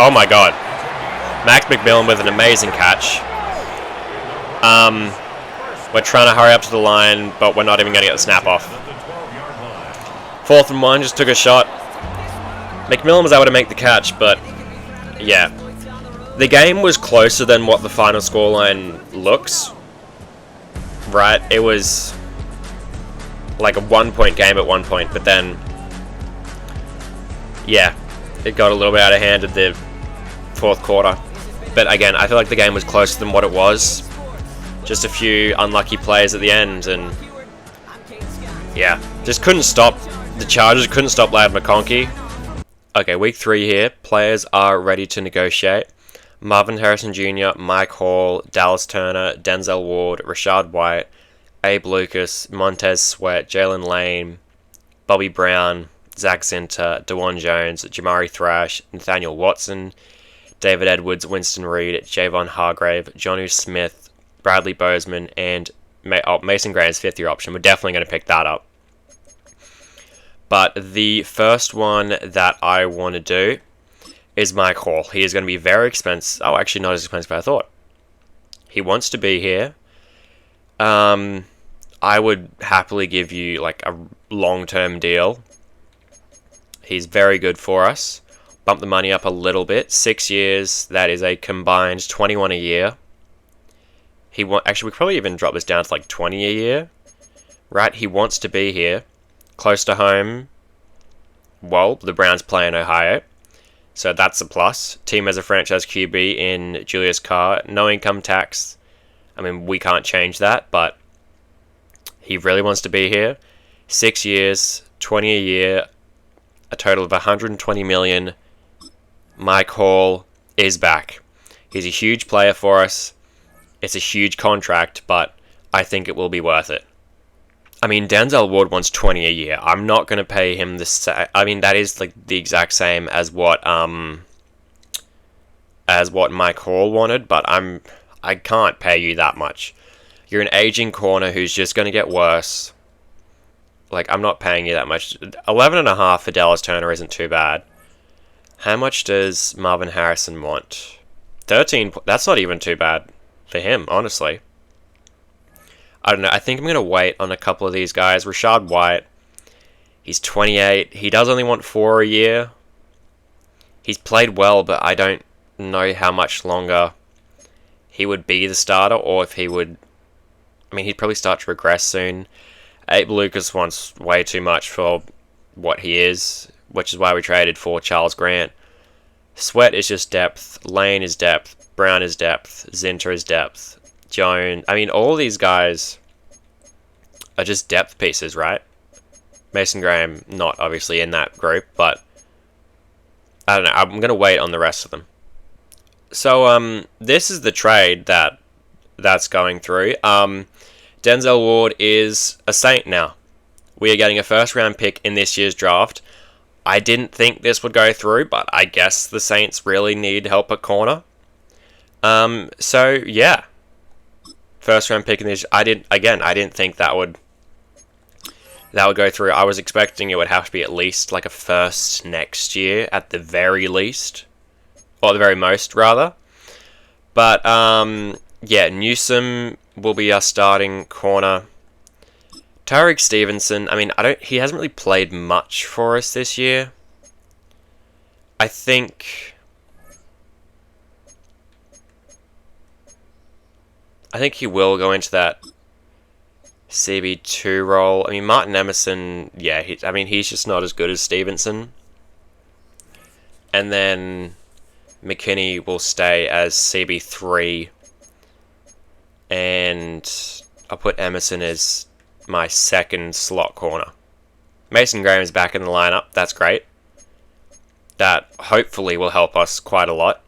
Oh my god. Max McMillan with an amazing catch. We're trying to hurry up to the line, but we're not even going to get the snap off. 4th and 1, just took a shot. McMillan was able to make the catch, but yeah. The game was closer than what the final scoreline looks. Right? It was like a 1-point game at one point, but then yeah, it got a little bit out of hand at the 4th quarter. But again, I feel like the game was closer than what it was. Just a few unlucky plays at the end, and yeah, just couldn't stop the Chargers, couldn't stop Laird McConkey. Okay, week 3 here. Players are ready to negotiate. Marvin Harrison Jr., Mike Hall, Dallas Turner, Denzel Ward, Rashad White, Abe Lucas, Montez Sweat, Jalen Lane, Bobby Brown, Zach Zinter, DeJuan Jones, Jamari Thrash, Nathaniel Watson, David Edwards, Winston Reed, Javon Hargrave, Jonnu Smith, Bradley Bozeman, and Mason Graham's 5th-year option. We're definitely going to pick that up. But the first one that I want to do is Mike Hall. He is going to be very expensive. Oh, actually not as expensive as I thought. He wants to be here. I would happily give you like a long-term deal. He's very good for us. Bump the money up a little bit. 6 years. That is a combined 21 a year. Actually, we probably even drop this down to like 20 a year. Right? He wants to be here. Close to home. Well, the Browns play in Ohio. So that's a plus. Team as a franchise QB in Julius Carr. No income tax. I mean, we can't change that, but he really wants to be here. 6 years, 20 a year, a total of 120 million. Mike Hall is back. He's a huge player for us. It's a huge contract, but I think it will be worth it. I mean, Denzel Ward wants 20 a year. I'm not going to pay him the same. I mean, that is like the exact same as what Mike Hall wanted, but I can't pay you that much. You're an aging corner who's just going to get worse. Like, I'm not paying you that much. 11.5 for Dallas Turner isn't too bad. How much does Marvin Harrison want? 13. That's not even too bad for him, honestly. I don't know. I think I'm going to wait on a couple of these guys. Rashad White, he's 28. He does only want 4 a year. He's played well, but I don't know how much longer he would be the starter, or if he would... I mean, he'd probably start to regress soon. Abe Lucas wants way too much for what he is, which is why we traded for Charles Grant. Sweat is just depth. Lane is depth. Brown is depth. Zinter is depth. Jones. I mean, all these guys are just depth pieces, right? Mason Graham, not obviously in that group, but I don't know. I'm going to wait on the rest of them. So, this is the trade that's going through. Denzel Ward is a Saint now. We are getting a first-round pick in this year's draft. I didn't think this would go through, but I guess the Saints really need help at corner. So, yeah. First-round pick in this... I didn't think that would go through. I was expecting it would have to be at least like a first next year, at the very least. Or the very most, rather. But, yeah, Newsom will be our starting corner. Tariq Stevenson, I mean, he hasn't really played much for us this year. I think he will go into that CB2 role. I mean, Martin Emerson, yeah, he's just not as good as Stevenson. And then McKinney will stay as CB3. And I'll put Emerson as my second slot corner. Mason Graham is back in the lineup. That's great. That hopefully will help us quite a lot.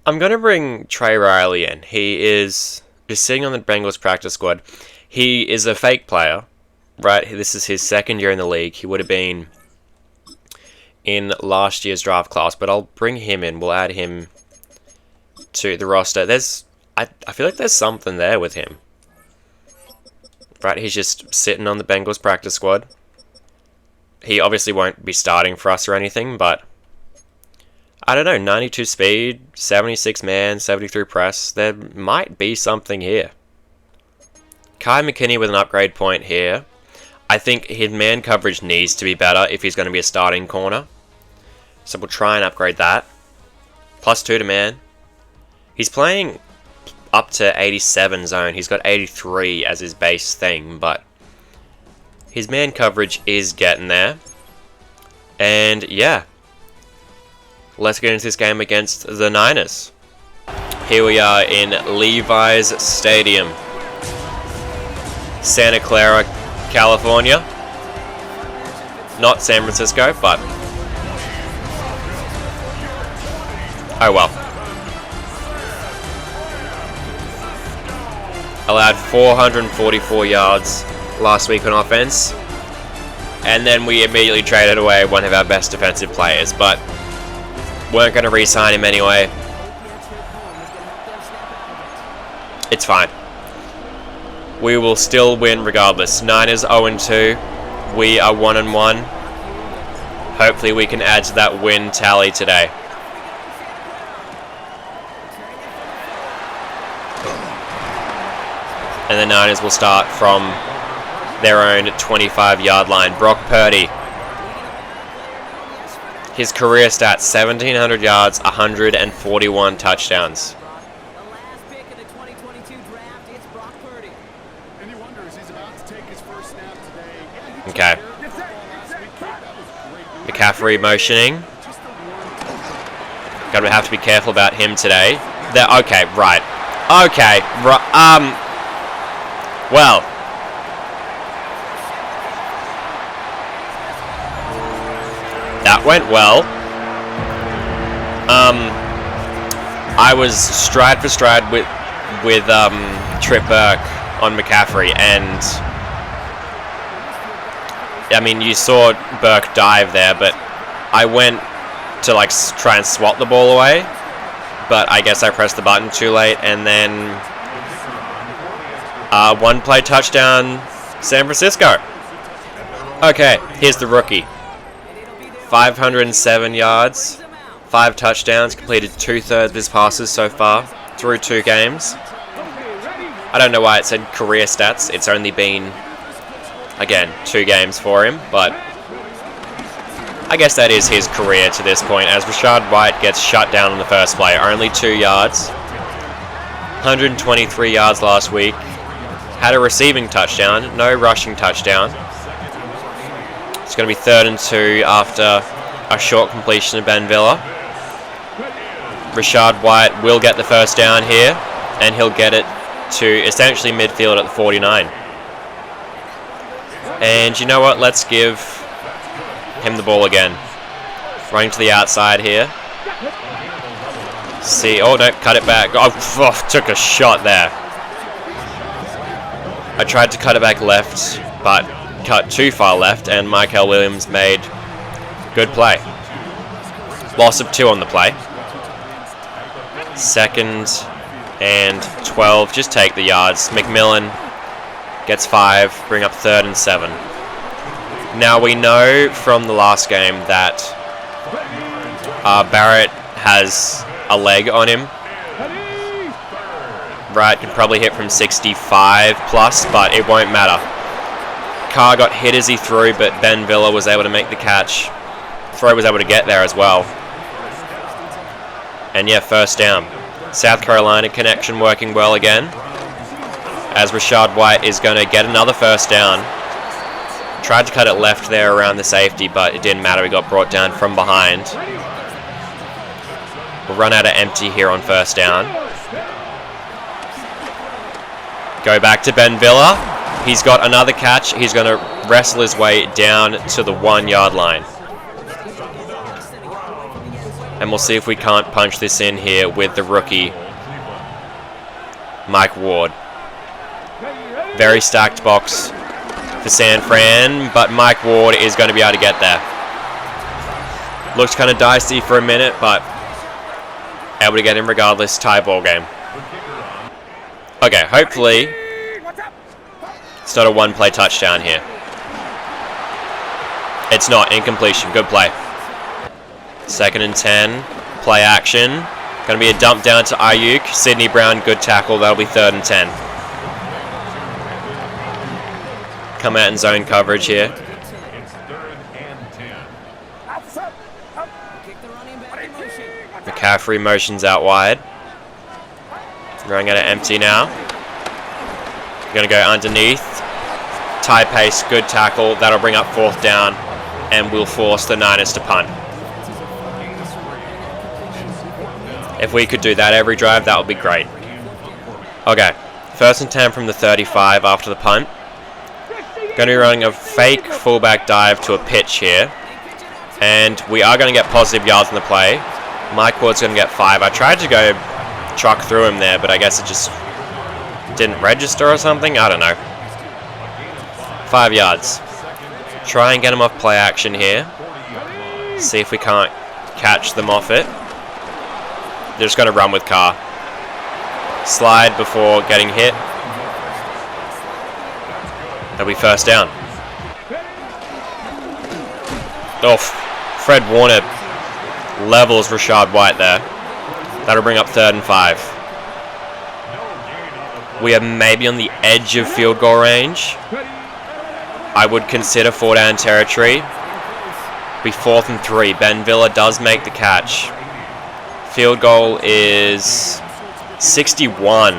I'm going to bring Trey Riley in. He is just sitting on the Bengals practice squad. He is a fake player, right? This is his second year in the league. He would have been in last year's draft class, but I'll bring him in. We'll add him to the roster. I feel like there's something there with him. Right, he's just sitting on the Bengals practice squad. He obviously won't be starting for us or anything, but I don't know, 92 speed, 76 man, 73 press. There might be something here. Kai McKinney with an upgrade point here. I think his man coverage needs to be better if he's going to be a starting corner. So we'll try and upgrade that. +2 to man. He's playing up to 87 zone. He's got 83 as his base thing, but his man coverage is getting there. And yeah, let's get into this game against the Niners. Here we are in Levi's Stadium, Santa Clara, California. Not San Francisco, but oh well. Allowed 444 yards last week on offense. And then we immediately traded away one of our best defensive players, but weren't going to re-sign him anyway. It's fine. We will still win regardless. Niners 0-2. We are 1-1. Hopefully we can add to that win tally today. And the Niners will start from their own 25-yard line. Brock Purdy. His career stats, 1,700 yards, 141 touchdowns. Okay. McCaffrey motioning. Gonna have to be careful about him today. Okay, right. Okay, well. That went well. I was stride for stride with Trip Burke on McCaffrey, and I mean, you saw Burke dive there, but I went to like try and swat the ball away, but I guess I pressed the button too late, and then one play touchdown, San Francisco. Okay, here's the rookie. 507 yards, 5 touchdowns, completed 2/3 of his passes so far through 2 games. I don't know why it said career stats. It's only been, again, 2 games for him, but I guess that is his career to this point, as Rachaad White gets shut down in the first play. Only 2 yards. 123 yards last week. Had a receiving touchdown, no rushing touchdown. It's going to be 3rd and 2 after a short completion of Ben Villa. Rachaad White will get the first down here, and he'll get it to essentially midfield at the 49. And you know what? Let's give him the ball again. Running to the outside here. See, oh, don't cut it back. Oh, took a shot there. I tried to cut it back left, but cut too far left, and Michael Williams made good play. Loss of 2 on the play. 2nd and 12. Just take the yards. McMillan gets 5. Bring up 3rd and 7. Now we know from the last game that Barrett has a leg on him. Right, can probably hit from 65 plus, but it won't matter. Carr got hit as he threw, but Ben Villa was able to make the catch. Throw was able to get there as well. And yeah, first down. South Carolina connection working well again, as Rachaad White is going to get another first down. Tried to cut it left there around the safety, but it didn't matter. He got brought down from behind. We'll run out of empty here on first down. Go back to Ben Villa. He's got another catch. He's going to wrestle his way down to the 1-yard line. And we'll see if we can't punch this in here with the rookie, Mike Ward. Very stacked box for San Fran, but Mike Ward is going to be able to get there. Looks kind of dicey for a minute, but able to get him regardless. Tie ball game. Okay, hopefully it's not a 1-play touchdown here. It's not. Incompletion. Good play. 2nd and 10. Play action. Going to be a dump down to Ayuk. Sidney Brown, good tackle. That'll be 3rd and 10. Come out in zone coverage here. McCaffrey motions out wide. Running out of empty now. Going to go underneath. Tie pace, good tackle. That'll bring up 4th down, and will force the Niners to punt. If we could do that every drive, that would be great. Okay, 1st and 10 from the 35 after the punt. Going to be running a fake fullback dive to a pitch here. And we are going to get positive yards in the play. Mike Ward's going to get 5. I tried to go truck through him there, but I guess it just didn't register or something. I don't know. 5 yards. Try and get him off play action here. See if we can't catch them off it. They're just going to run with Carr. Slide before getting hit. That'll be first down. Oof. Fred Warner levels Rashad White there. That'll bring up 3rd and 5. We are maybe on the edge of field goal range. I would consider 4-down territory. Be 4th and 3. Ben Villa does make the catch. Field goal is 61.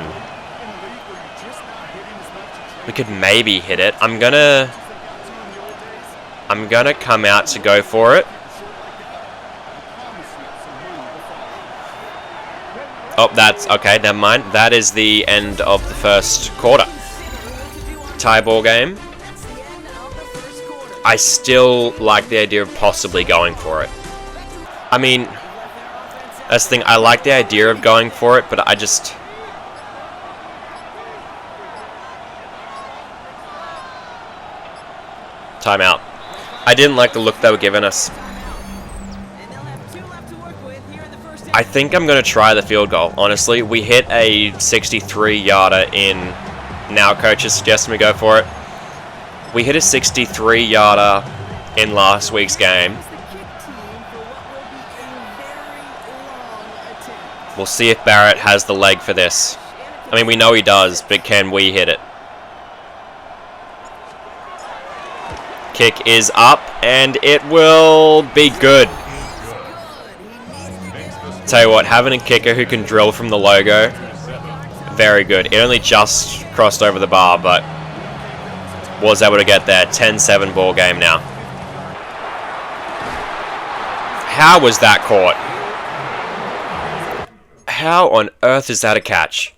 We could maybe hit it. I'm gonna come out to go for it. Oh, that's okay, never mind. That is the end of the first quarter. Tie ball game. I still like the idea of possibly going for it. I mean, that's the thing, I like the idea of going for it, but I just... Timeout. I didn't like the look they were giving us. I think I'm going to try the field goal, honestly. We hit a 63-yarder in... Now coach is suggesting we go for it. We hit a 63-yarder in last week's game. We'll see if Barrett has the leg for this. I mean, we know he does, but can we hit it? Kick is up, and it will be good. Tell you what, having a kicker who can drill from the logo, very good. It only just crossed over the bar, but was able to get there. 10-7 ball game now. How was that caught? How on earth is that a catch?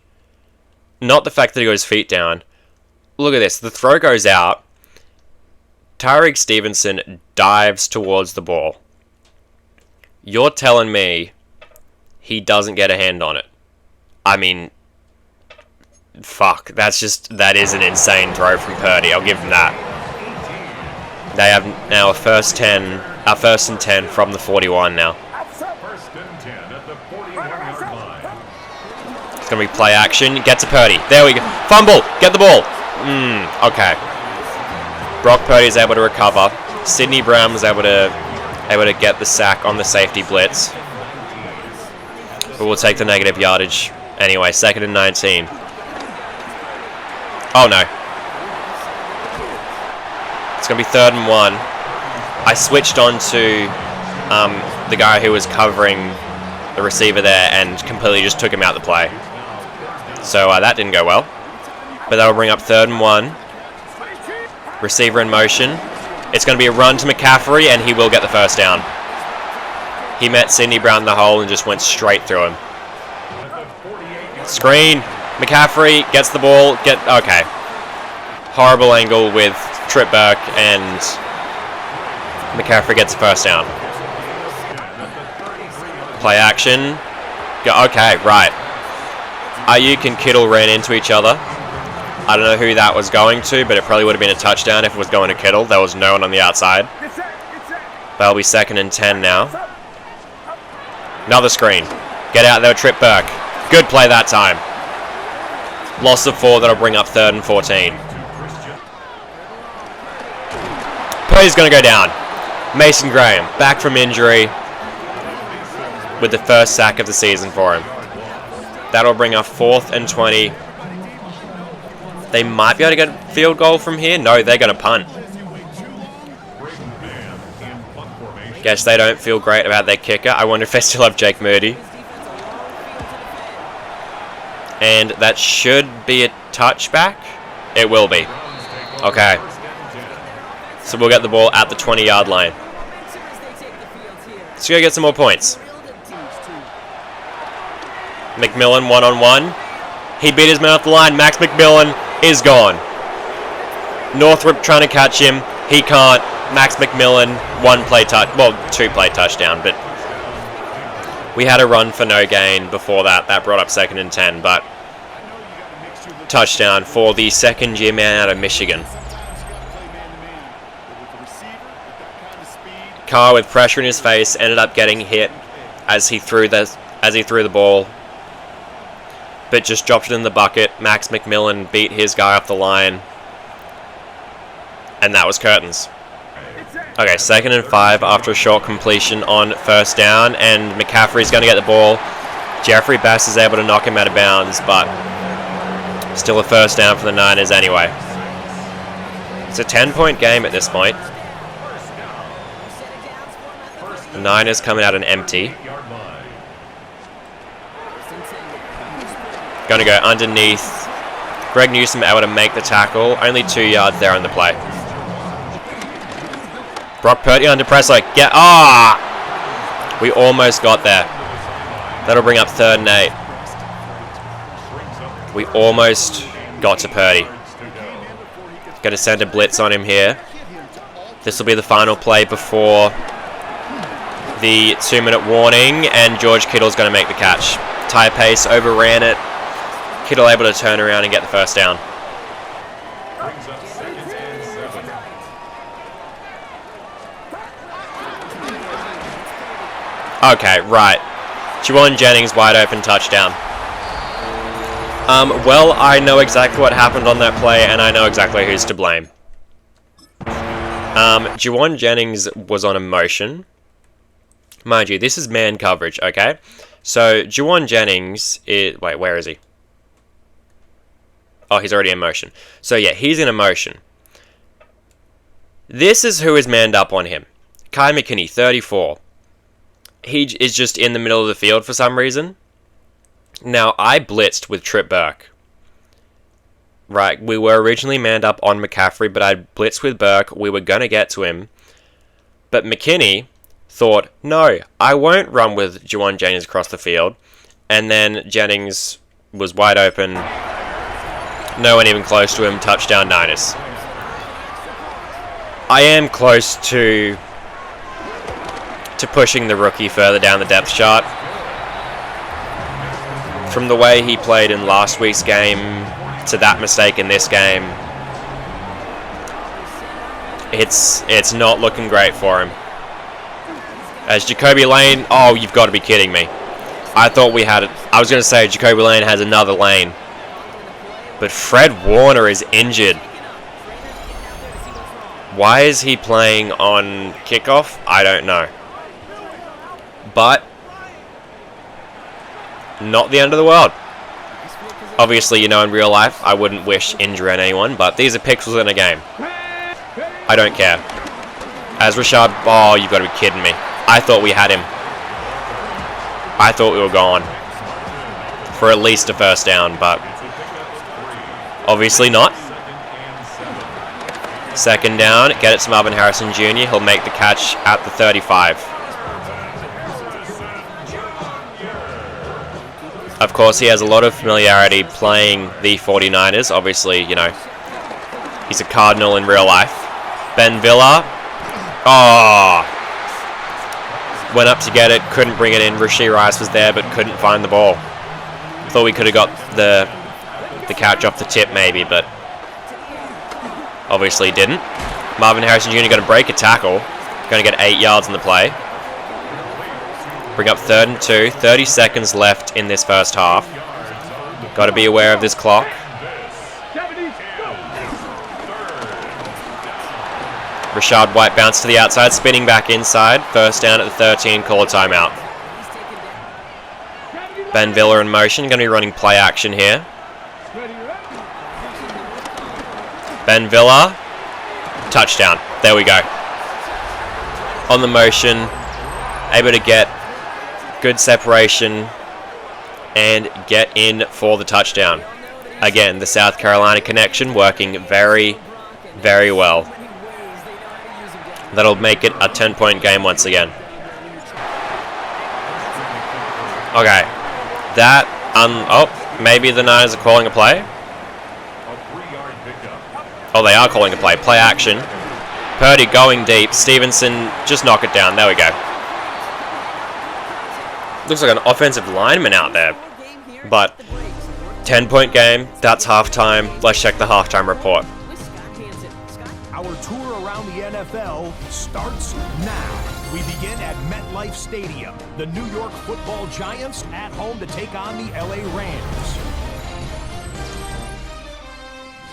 Not the fact that he got his feet down. Look at this. The throw goes out. Tyreek Stevenson dives towards the ball. You're telling me he doesn't get a hand on it? I mean, fuck. That is an insane throw from Purdy. I'll give him that. They have now a first and 10 from the 41 now. It's going to be play action. Gets to Purdy. There we go. Fumble. Get the ball. Okay. Brock Purdy is able to recover. Sidney Brown was able to get the sack on the safety blitz. But we'll take the negative yardage anyway. 2nd and 19. Oh no. It's going to be 3rd and 1. I switched on to the guy who was covering the receiver there and completely just took him out of the play. So that didn't go well. But that'll bring up 3rd and 1. Receiver in motion. It's going to be a run to McCaffrey, and he will get the first down. He met Sidney Brown in the hole and just went straight through him. Screen. McCaffrey gets the ball. Okay. Horrible angle with Trip Burke, and McCaffrey gets the first down. Play action. Okay, right. Ayuk and Kittle ran into each other. I don't know who that was going to, but it probably would have been a touchdown if it was going to Kittle. There was no one on the outside. That'll be 2nd and 10 now. Another screen. Get out there, Trip Burke. Good play that time. Loss of 4, that'll bring up 3rd and 14. Purdy's going to go down. Mason Graham, back from injury, with the first sack of the season for him. That'll bring up 4th and 20. They might be able to get a field goal from here. No, they're going to punt. Guess they don't feel great about their kicker. I wonder if they still have Jake Moody. And that should be a touchback. It will be. Okay. So we'll get the ball at the 20-yard line. Let's go get some more points. McMillan one-on-one. He beat his man off the line. Max McMillan is gone. Northrup trying to catch him. He can't. Max McMillan, 2-play touchdown, but we had a run for no gain before that. That brought up 2nd and 10, but touchdown for the second-year man out of Michigan. Carr with pressure in his face ended up getting hit as he threw the ball, but just dropped it in the bucket. Max McMillan beat his guy off the line, and that was curtains. Okay, 2nd and 5 after a short completion on first down, and McCaffrey's going to get the ball. Jeffrey Bass is able to knock him out of bounds, but still a first down for the Niners anyway. It's a 10-point game at this point. The Niners coming out an empty. Going to go underneath. Greg Newsome able to make the tackle. Only 2 yards there on the play. Brock Purdy under pressure. Get we almost got there. That'll bring up 3rd and 8. We almost got to Purdy. Going to send a blitz on him here. This will be the final play before the 2-minute warning, and George Kittle's going to make the catch. Tie pace, overran it. Kittle able to turn around and get the first down. Okay, right. Juwan Jennings wide open touchdown. Well, I know exactly what happened on that play, and I know exactly who's to blame. Juwan Jennings was on a motion. Mind you, this is man coverage, okay? So, Juwan Jennings is... Wait, where is he? Oh, he's already in motion. So, yeah, he's in a motion. This is who is manned up on him. Kai McKinney, 34. He is just in the middle of the field for some reason. Now, I blitzed with Trip Burke. Right, we were originally manned up on McCaffrey, but I blitzed with Burke. We were going to get to him. But McKinney thought, no, I won't run with Juwan Jennings across the field. And then Jennings was wide open. No one even close to him. Touchdown Niners. I am close to pushing the rookie further down the depth chart. From the way he played in last week's game to that mistake in this game, it's not looking great for him. As Jacoby Lane, oh, you've got to be kidding me. I thought we had it. I was going to say Jacoby Lane has another lane. But Fred Warner is injured. Why is he playing on kickoff? I don't know. But not the end of the world. Obviously, you know, in real life, I wouldn't wish injury on anyone, but these are pixels in a game. I don't care. As Rashad... Oh, you've got to be kidding me. I thought we had him. I thought we were gone. For at least a first down, but... obviously not. 2nd down. Get it to Marvin Harrison Jr. He'll make the catch at the 35. Of course, he has a lot of familiarity playing the 49ers. Obviously, you know, he's a Cardinal in real life. Ben Villa. Oh. Went up to get it. Couldn't bring it in. Rashee Rice was there, but couldn't find the ball. Thought we could have got the catch off the tip, maybe, but obviously didn't. Marvin Harrison Jr. going to break a tackle. Going to get 8 yards on the play. Bring up 3rd and 2. 30 seconds left in this first half. Got to be aware of this clock. Rashad White bounced to the outside, spinning back inside. First down at the 13. Call a timeout. Ben Villa in motion. Going to be running play action here. Ben Villa. Touchdown. There we go. On the motion. Able to get good separation and get in for the touchdown. Again, the South Carolina connection working very, very well. That'll make it a 10-point game once again. Okay. That, oh, maybe the Niners are calling a play? Oh, they are calling a play. Play action. Purdy going deep. Stevenson, just knock it down. There we go. Looks like an offensive lineman out there. But 10-point game. That's halftime. Let's check the halftime report. Our tour around the NFL starts now. We begin at MetLife Stadium. The New York Football Giants at home to take on the LA Rams.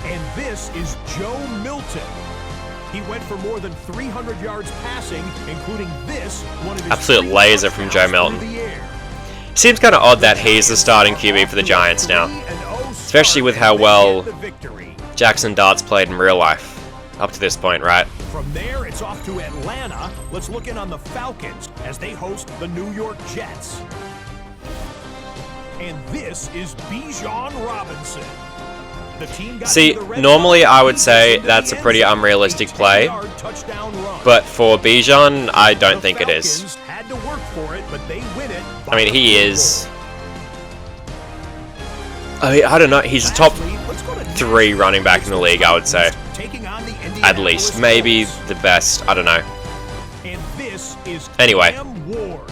And this is Joe Milton. He went for more than 300 yards passing, including this one of his absolute laser from Joe Milton. through the air. Seems kind of odd that he's the starting QB for the Giants now, especially with how well Jackson Dart's played in real life up to this point, right? From there, it's off to Atlanta. Let's look in on the Falcons as they host the New York Jets. And this is Bijan Robinson. The team got See, to the red normally zone. I would say that's a pretty unrealistic play, 10-yard touchdown run. but for Bijan, I don't The think it is. Falcons had to work for it, but they win it by I mean, he a is... I don't know, he's a top Lastly, let's go to 3 running back in the league, I would say. taking on the At Indianapolis least. Maybe Colts. the best, I don't know. And this is Anyway. Cam Ward.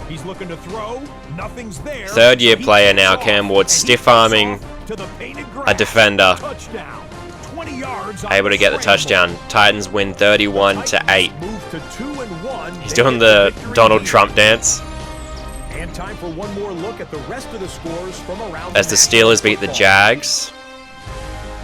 He's looking to throw. Nothing's there. Third-year He player takes now, off, Cam Ward, and he stiff-arming takes off to the painted a grass. defender. Touchdown. 20 yards on Able to get the scramble. touchdown. Titans win 31-8. Titans move to 2-1. He's They doing get the victory Donald lead. Trump dance And time for one more look at the rest of the scores from around as the National Steelers beat the Football. Jags.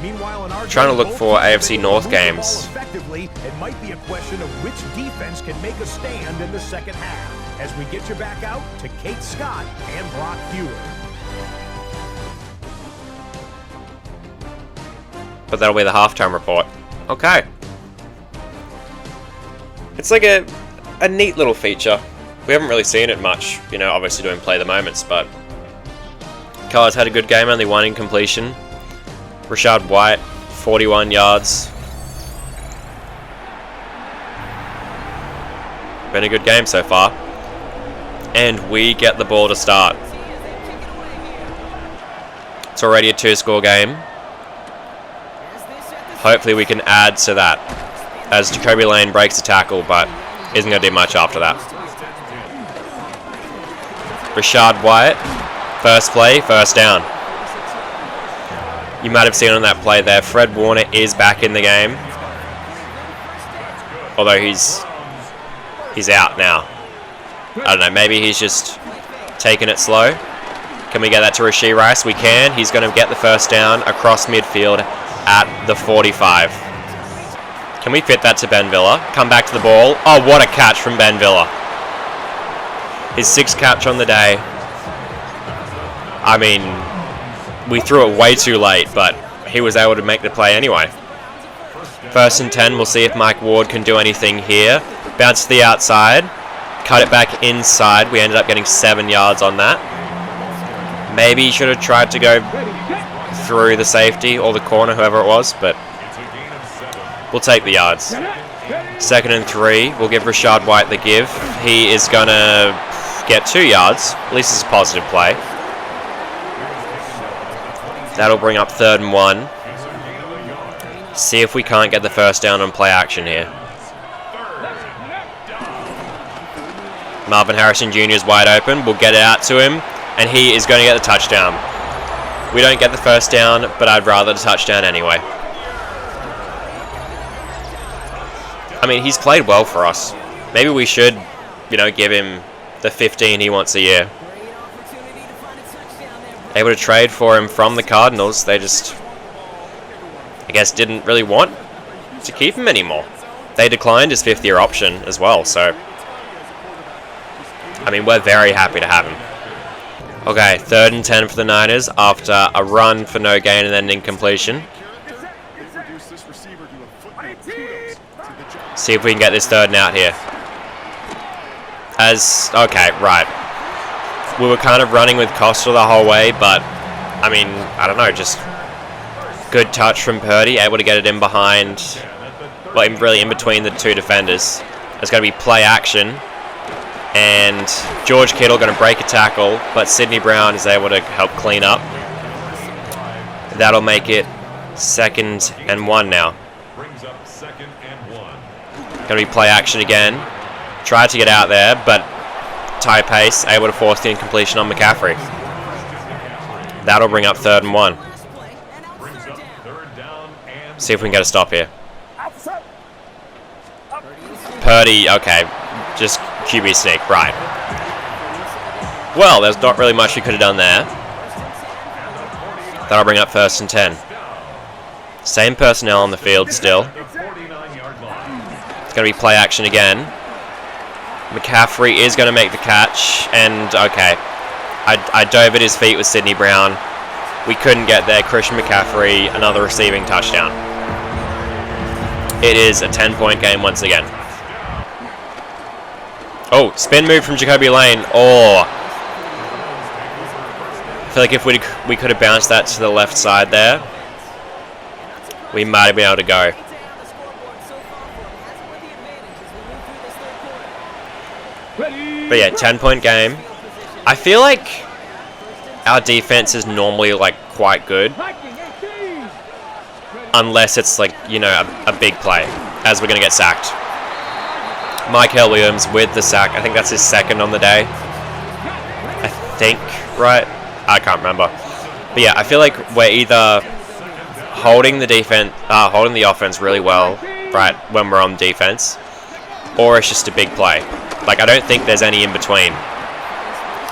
Meanwhile, in our Trying to game, look both for teams AFC able to North move the ball games. effectively. It might be a question of which defense can make a stand in the second half. As we get you back out to Kate Scott and Brock Hewer. But that'll be the halftime report. Okay. It's like a neat little feature. We haven't really seen it much, you know, obviously doing play the moments, but Carr's had a good game, only 1 incompletion. Rashad White, 41 yards. Been a good game so far. And we get the ball to start. It's already a 2-score game. Hopefully we can add to that as Jacoby Lane breaks the tackle, but isn't going to do much after that. Rashad White, first play, first down. You might have seen on that play there, Fred Warner is back in the game. Although he's out now. I don't know, maybe he's just taking it slow. Can we get that to Rashee Rice? We can. He's going to get the first down across midfield at the 45. Can we fit that to Ben Villa? Come back to the ball. Oh, what a catch from Ben Villa. His 6th catch on the day. I mean, we threw it way too late, but he was able to make the play anyway. 1st and 10, we'll see if Mike Ward can do anything here. Bounce to the outside. Cut it back inside. We ended up getting 7 yards on that. Maybe he should have tried to go through the safety or the corner, whoever it was, but we'll take the yards. 2nd and 3, we'll give Rashad White the give. He is going to get 2 yards. At least it's a positive play. That'll bring up 3rd and 1. See if we can't get the first down on play action here. Marvin Harrison Jr. is wide open. We'll get it out to him, and he is going to get the touchdown. We don't get the first down, but I'd rather the touchdown anyway. I mean, he's played well for us. Maybe we should, you know, give him the 15 he wants a year. Able to trade for him from the Cardinals. They just, I guess, didn't really want to keep him anymore. They declined his 5th-year option as well, so I mean, we're very happy to have him. Okay, 3rd and 10 for the Niners after a run for no gain and then an incompletion. See if we can get this 3rd and out here. Okay, right. We were kind of running with Costa the whole way, but I mean, I don't know, just good touch from Purdy, able to get it in behind, well, really in between the 2 defenders. There's going to be play action. And George Kittle going to break a tackle, but Sidney Brown is able to help clean up. That'll make it 2nd and 1 now. Going to be play action again. Tried to get out there, but Ty Pace able to force the incompletion on McCaffrey. That'll bring up 3rd and 1. See if we can get a stop here. Purdy, okay, just QB sneak, right. Well, there's not really much we could have done there. That'll bring up 1st and 10. Same personnel on the field still. It's going to be play action again. McCaffrey is going to make the catch, and okay. I dove at his feet with Sidney Brown. We couldn't get there. Christian McCaffrey, another receiving touchdown. It is a 10-point game once again. Oh, spin move from Jacoby Lane. Oh. I feel like if we could have bounced that to the left side there, we might have been able to go. But yeah, 10-point game. I feel like our defense is normally like quite good, unless it's like, you know, a big play, as we're going to get sacked. Michael Williams with the sack. I think that's his second on the day. I think, right? I can't remember. But yeah, I feel like we're either holding the offense really well, right, when we're on defense, or it's just a big play. Like, I don't think there's any in between,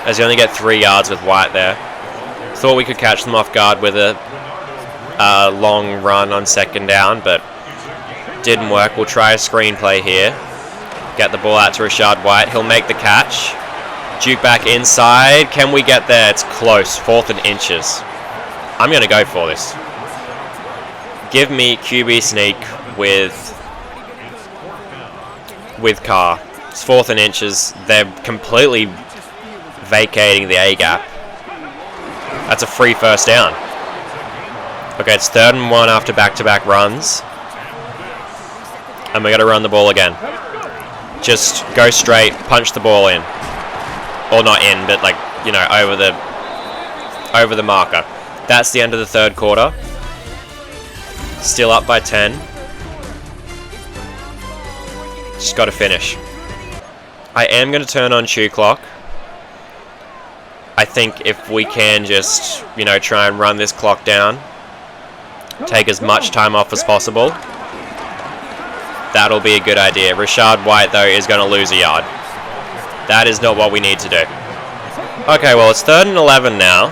as you only get 3 yards with White there. Thought we could catch them off guard with a long run on second down, but didn't work. We'll try a screen play here. Get the ball out to Rachaad White. He'll make the catch. Duke back inside. Can we get there? It's close. 4th and inches. I'm going to go for this. Give me QB sneak with Carr. It's 4th and inches. They're completely vacating the A-gap. That's a free first down. Okay, it's 3rd and 1 after back-to-back runs. And we're going to run the ball again. Just go straight, punch the ball in. Or not in, but like, you know, over the marker. That's the end of the 3rd quarter. Still up by 10. Just got to finish. I am going to turn on Chew Clock. I think if we can just, you know, try and run this clock down, take as much time off as possible, that'll be a good idea. Rachaad White, though, is going to lose a yard. That is not what we need to do. Okay, well, it's 3rd and 11 now.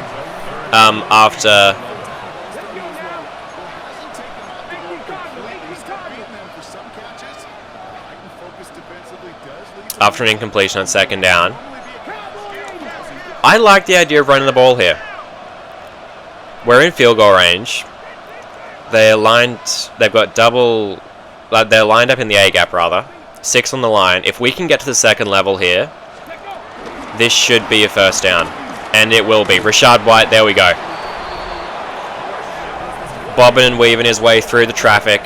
After an incompletion on second down. I like the idea of running the ball here. We're in field goal range. They're lined up in the A-gap, rather. 6 on the line. If we can get to the second level here, this should be a first down. And it will be. Rachaad White, there we go. Bobbing and weaving his way through the traffic.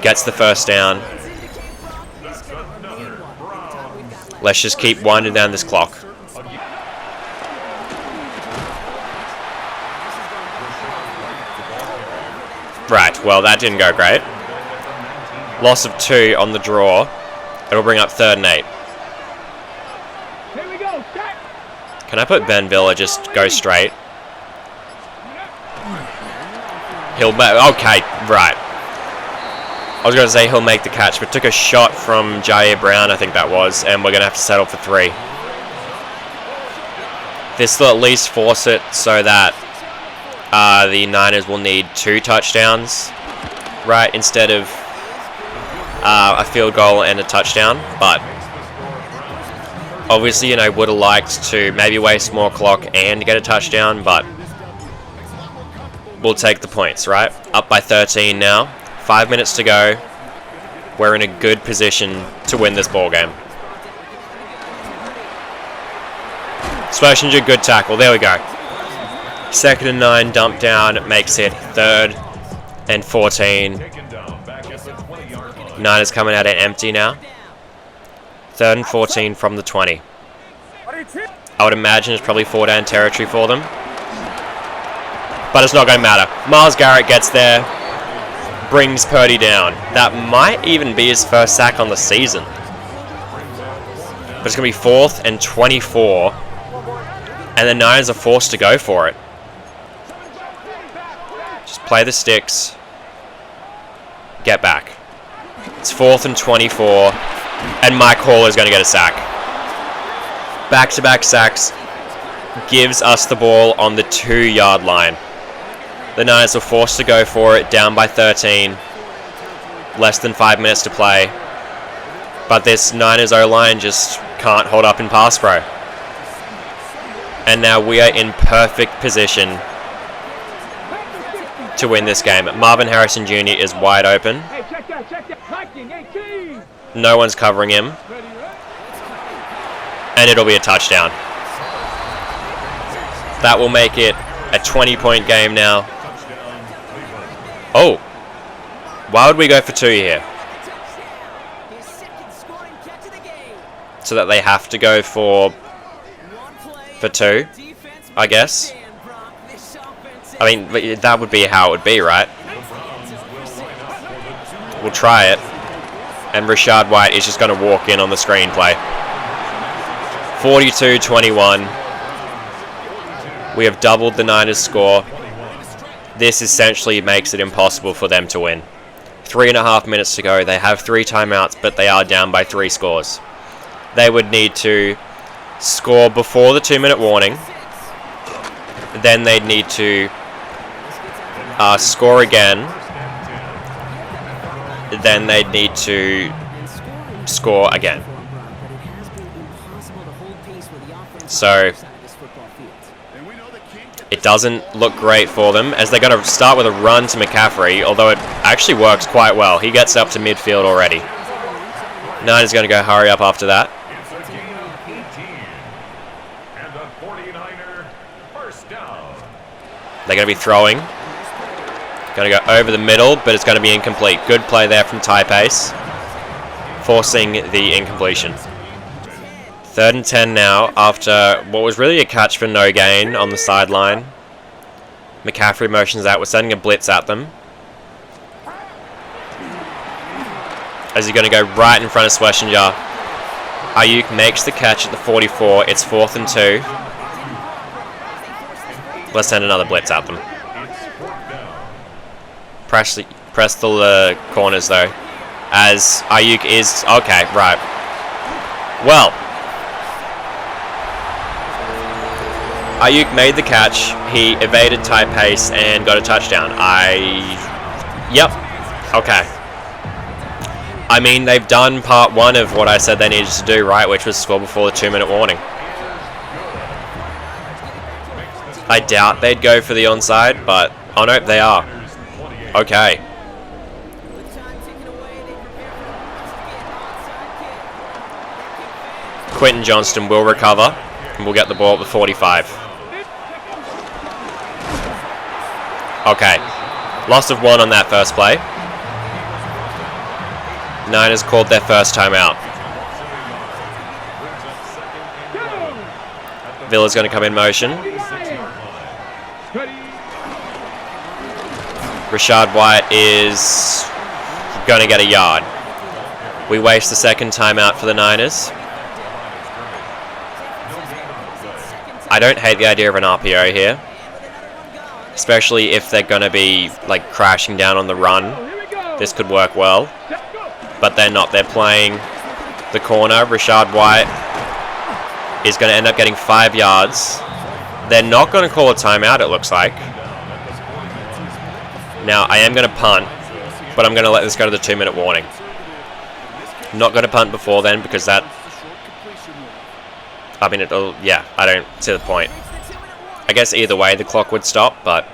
Gets the first down. Let's just keep winding down this clock. Right, well, that didn't go great. Loss of 2 on the draw. It'll bring up 3rd and 8. Can I put Ben Villa just go straight? Okay, right. I was going to say he'll make the catch, but took a shot from Jair Brown, I think that was, and we're going to have to settle for 3. This will at least force it so that the Niners will need 2 touchdowns, right, instead of a field goal and a touchdown. But obviously, you know, would have liked to maybe waste more clock and get a touchdown, but we'll take the points, right? Up by 13 now. 5 minutes to go. We're in a good position to win this ball game. Swershinger, good tackle. There we go. 2nd and 9, dump down, makes it 3rd and 14. Niners coming out empty now. 3rd and 14 from the 20. I would imagine it's probably 4-down territory for them. But it's not going to matter. Myles Garrett gets there. Brings Purdy down. That might even be his first sack on the season. But it's going to be 4th and 24. And the Niners are forced to go for it. Just play the sticks. Get back. It's 4th and 24. And Mike Hall is going to get a sack. Back-to-back sacks. Gives us the ball on the 2-yard line. The Niners were forced to go for it, down by 13. Less than 5 minutes to play. But this Niners O-line just can't hold up in pass pro. And now we are in perfect position to win this game. Marvin Harrison Jr. is wide open. No one's covering him. And it'll be a touchdown. That will make it a 20-point game now. Oh. Why would we go for 2 here? So that they have to go for 2, I guess. I mean, that would be how it would be, right? We'll try it. And Rashad White is just going to walk in on the screenplay. 42-21. We have doubled the Niners' score. This essentially makes it impossible for them to win. 3.5 minutes to go. They have 3 timeouts, but they are down by 3 scores. They would need to score before the 2-minute warning. Then they'd need to score again. Then they'd need to score again. So it doesn't look great for them, as they're going to start with a run to McCaffrey, although it actually works quite well. He gets up to midfield already. Niners going to go hurry up after that. They're going to be throwing. Going to go over the middle, but it's going to be incomplete. Good play there from Ty Pace, forcing the incompletion. 3rd and 10 now, after what was really a catch for no gain on the sideline. McCaffrey motions out. We're sending a blitz at them. As he's going to go right in front of Schlesinger. Ayuk makes the catch at the 44. It's 4th and 2. Let's send another blitz at them. Press the corners though, as Ayuk is... Okay, right. Well, Ayuk made the catch. He evaded Ty Pace and got a touchdown. Yep. Okay. I mean, they've done part 1 of what I said they needed to do, right? Which was score before the 2-minute warning. I doubt they'd go for the onside, but... Oh no, they are. Okay. Quentin Johnston will recover, and we'll get the ball at the 45. Okay. Loss of 1 on that first play. Niners called their first timeout. Villa's going to come in motion. Rashad White is going to get a yard. We waste the second timeout for the Niners. I don't hate the idea of an RPO here, especially if they're going to be like crashing down on the run. This could work well, but they're not. They're playing the corner. Rashad White is going to end up getting 5 yards. They're not going to call a timeout, it looks like. Now, I am going to punt, but I'm going to let this go to the 2-minute warning. Not going to punt before then, because that... I mean, it'll... Yeah, I don't see the point. I guess either way, the clock would stop, but...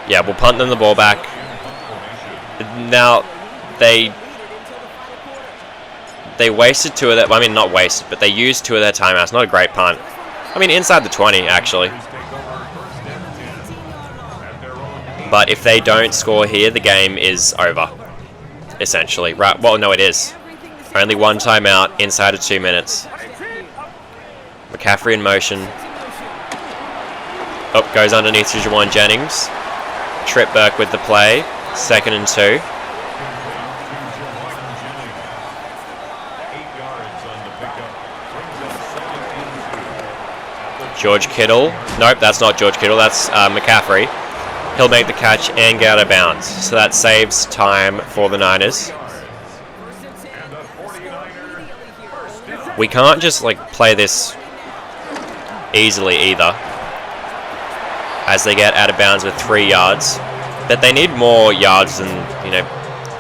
Yeah, we'll punt them the ball back. Now, they wasted 2 of their... I mean, not wasted, but they used 2 of their timeouts. Not a great punt. I mean, inside the 20, actually. But if they don't score here, the game is over. Essentially. Right? Well, no, it is. Only 1 timeout inside of 2 minutes. McCaffrey in motion. Oh, goes underneath to Jawan Jennings. Trip Burke with the play. 2nd and 2. George Kittle. Nope, that's not George Kittle. That's McCaffrey. He'll make the catch and get out of bounds. So that saves time for the Niners. We can't just like play this easily either, as they get out of bounds with 3 yards. But they need more yards than,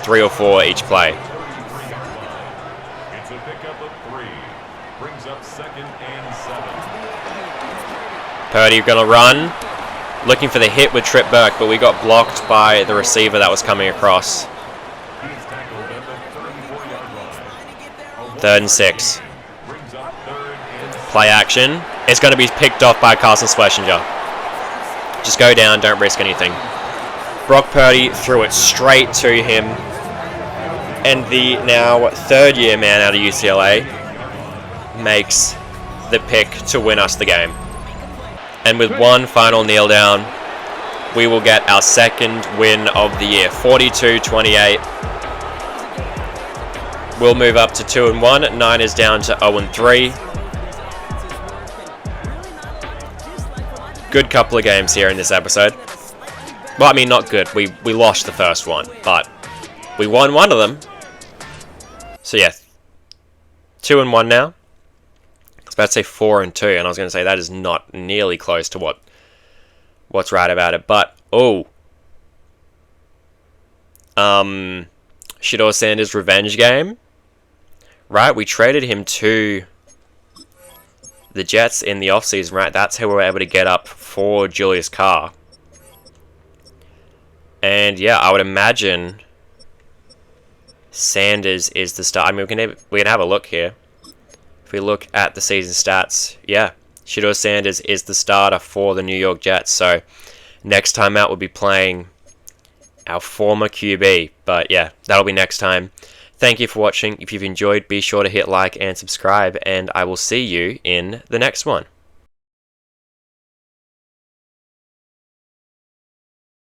3 or 4 each play. It's a pickup of 3. Brings up 2nd and 7. Purdy gonna run. Looking for the hit with Trip Burke, but we got blocked by the receiver that was coming across. He's tackled at the 34-yard line. 3rd and 6. Brings up 3rd and 6. Play action. It's going to be picked off by Carson Schlesinger. Just go down, don't risk anything. Brock Purdy threw it straight to him. And the now 3rd-year man out of UCLA makes the pick to win us the game. And with one final kneel down, we will get our 2nd win of the year, 42-28. We'll move up to 2-1. Niners down to 0-3. Good couple of games here in this episode. Well, I mean, not good. We lost the first one, but we won one of them. So yeah, 2-1 now. I was about to say 4-2, and I was going to say that is not nearly close to what's right about it. But Shedeur Sanders' revenge game, right? We traded him to the Jets in the offseason, right? That's how we were able to get up for Julius Carr. And yeah, I would imagine Sanders is the star. I mean, we can have a look here. If we look at the season stats, yeah, Shedeur Sanders is the starter for the New York Jets. So next time out, we'll be playing our former QB. But yeah, that'll be next time. Thank you for watching. If you've enjoyed, be sure to hit like and subscribe, and I will see you in the next one.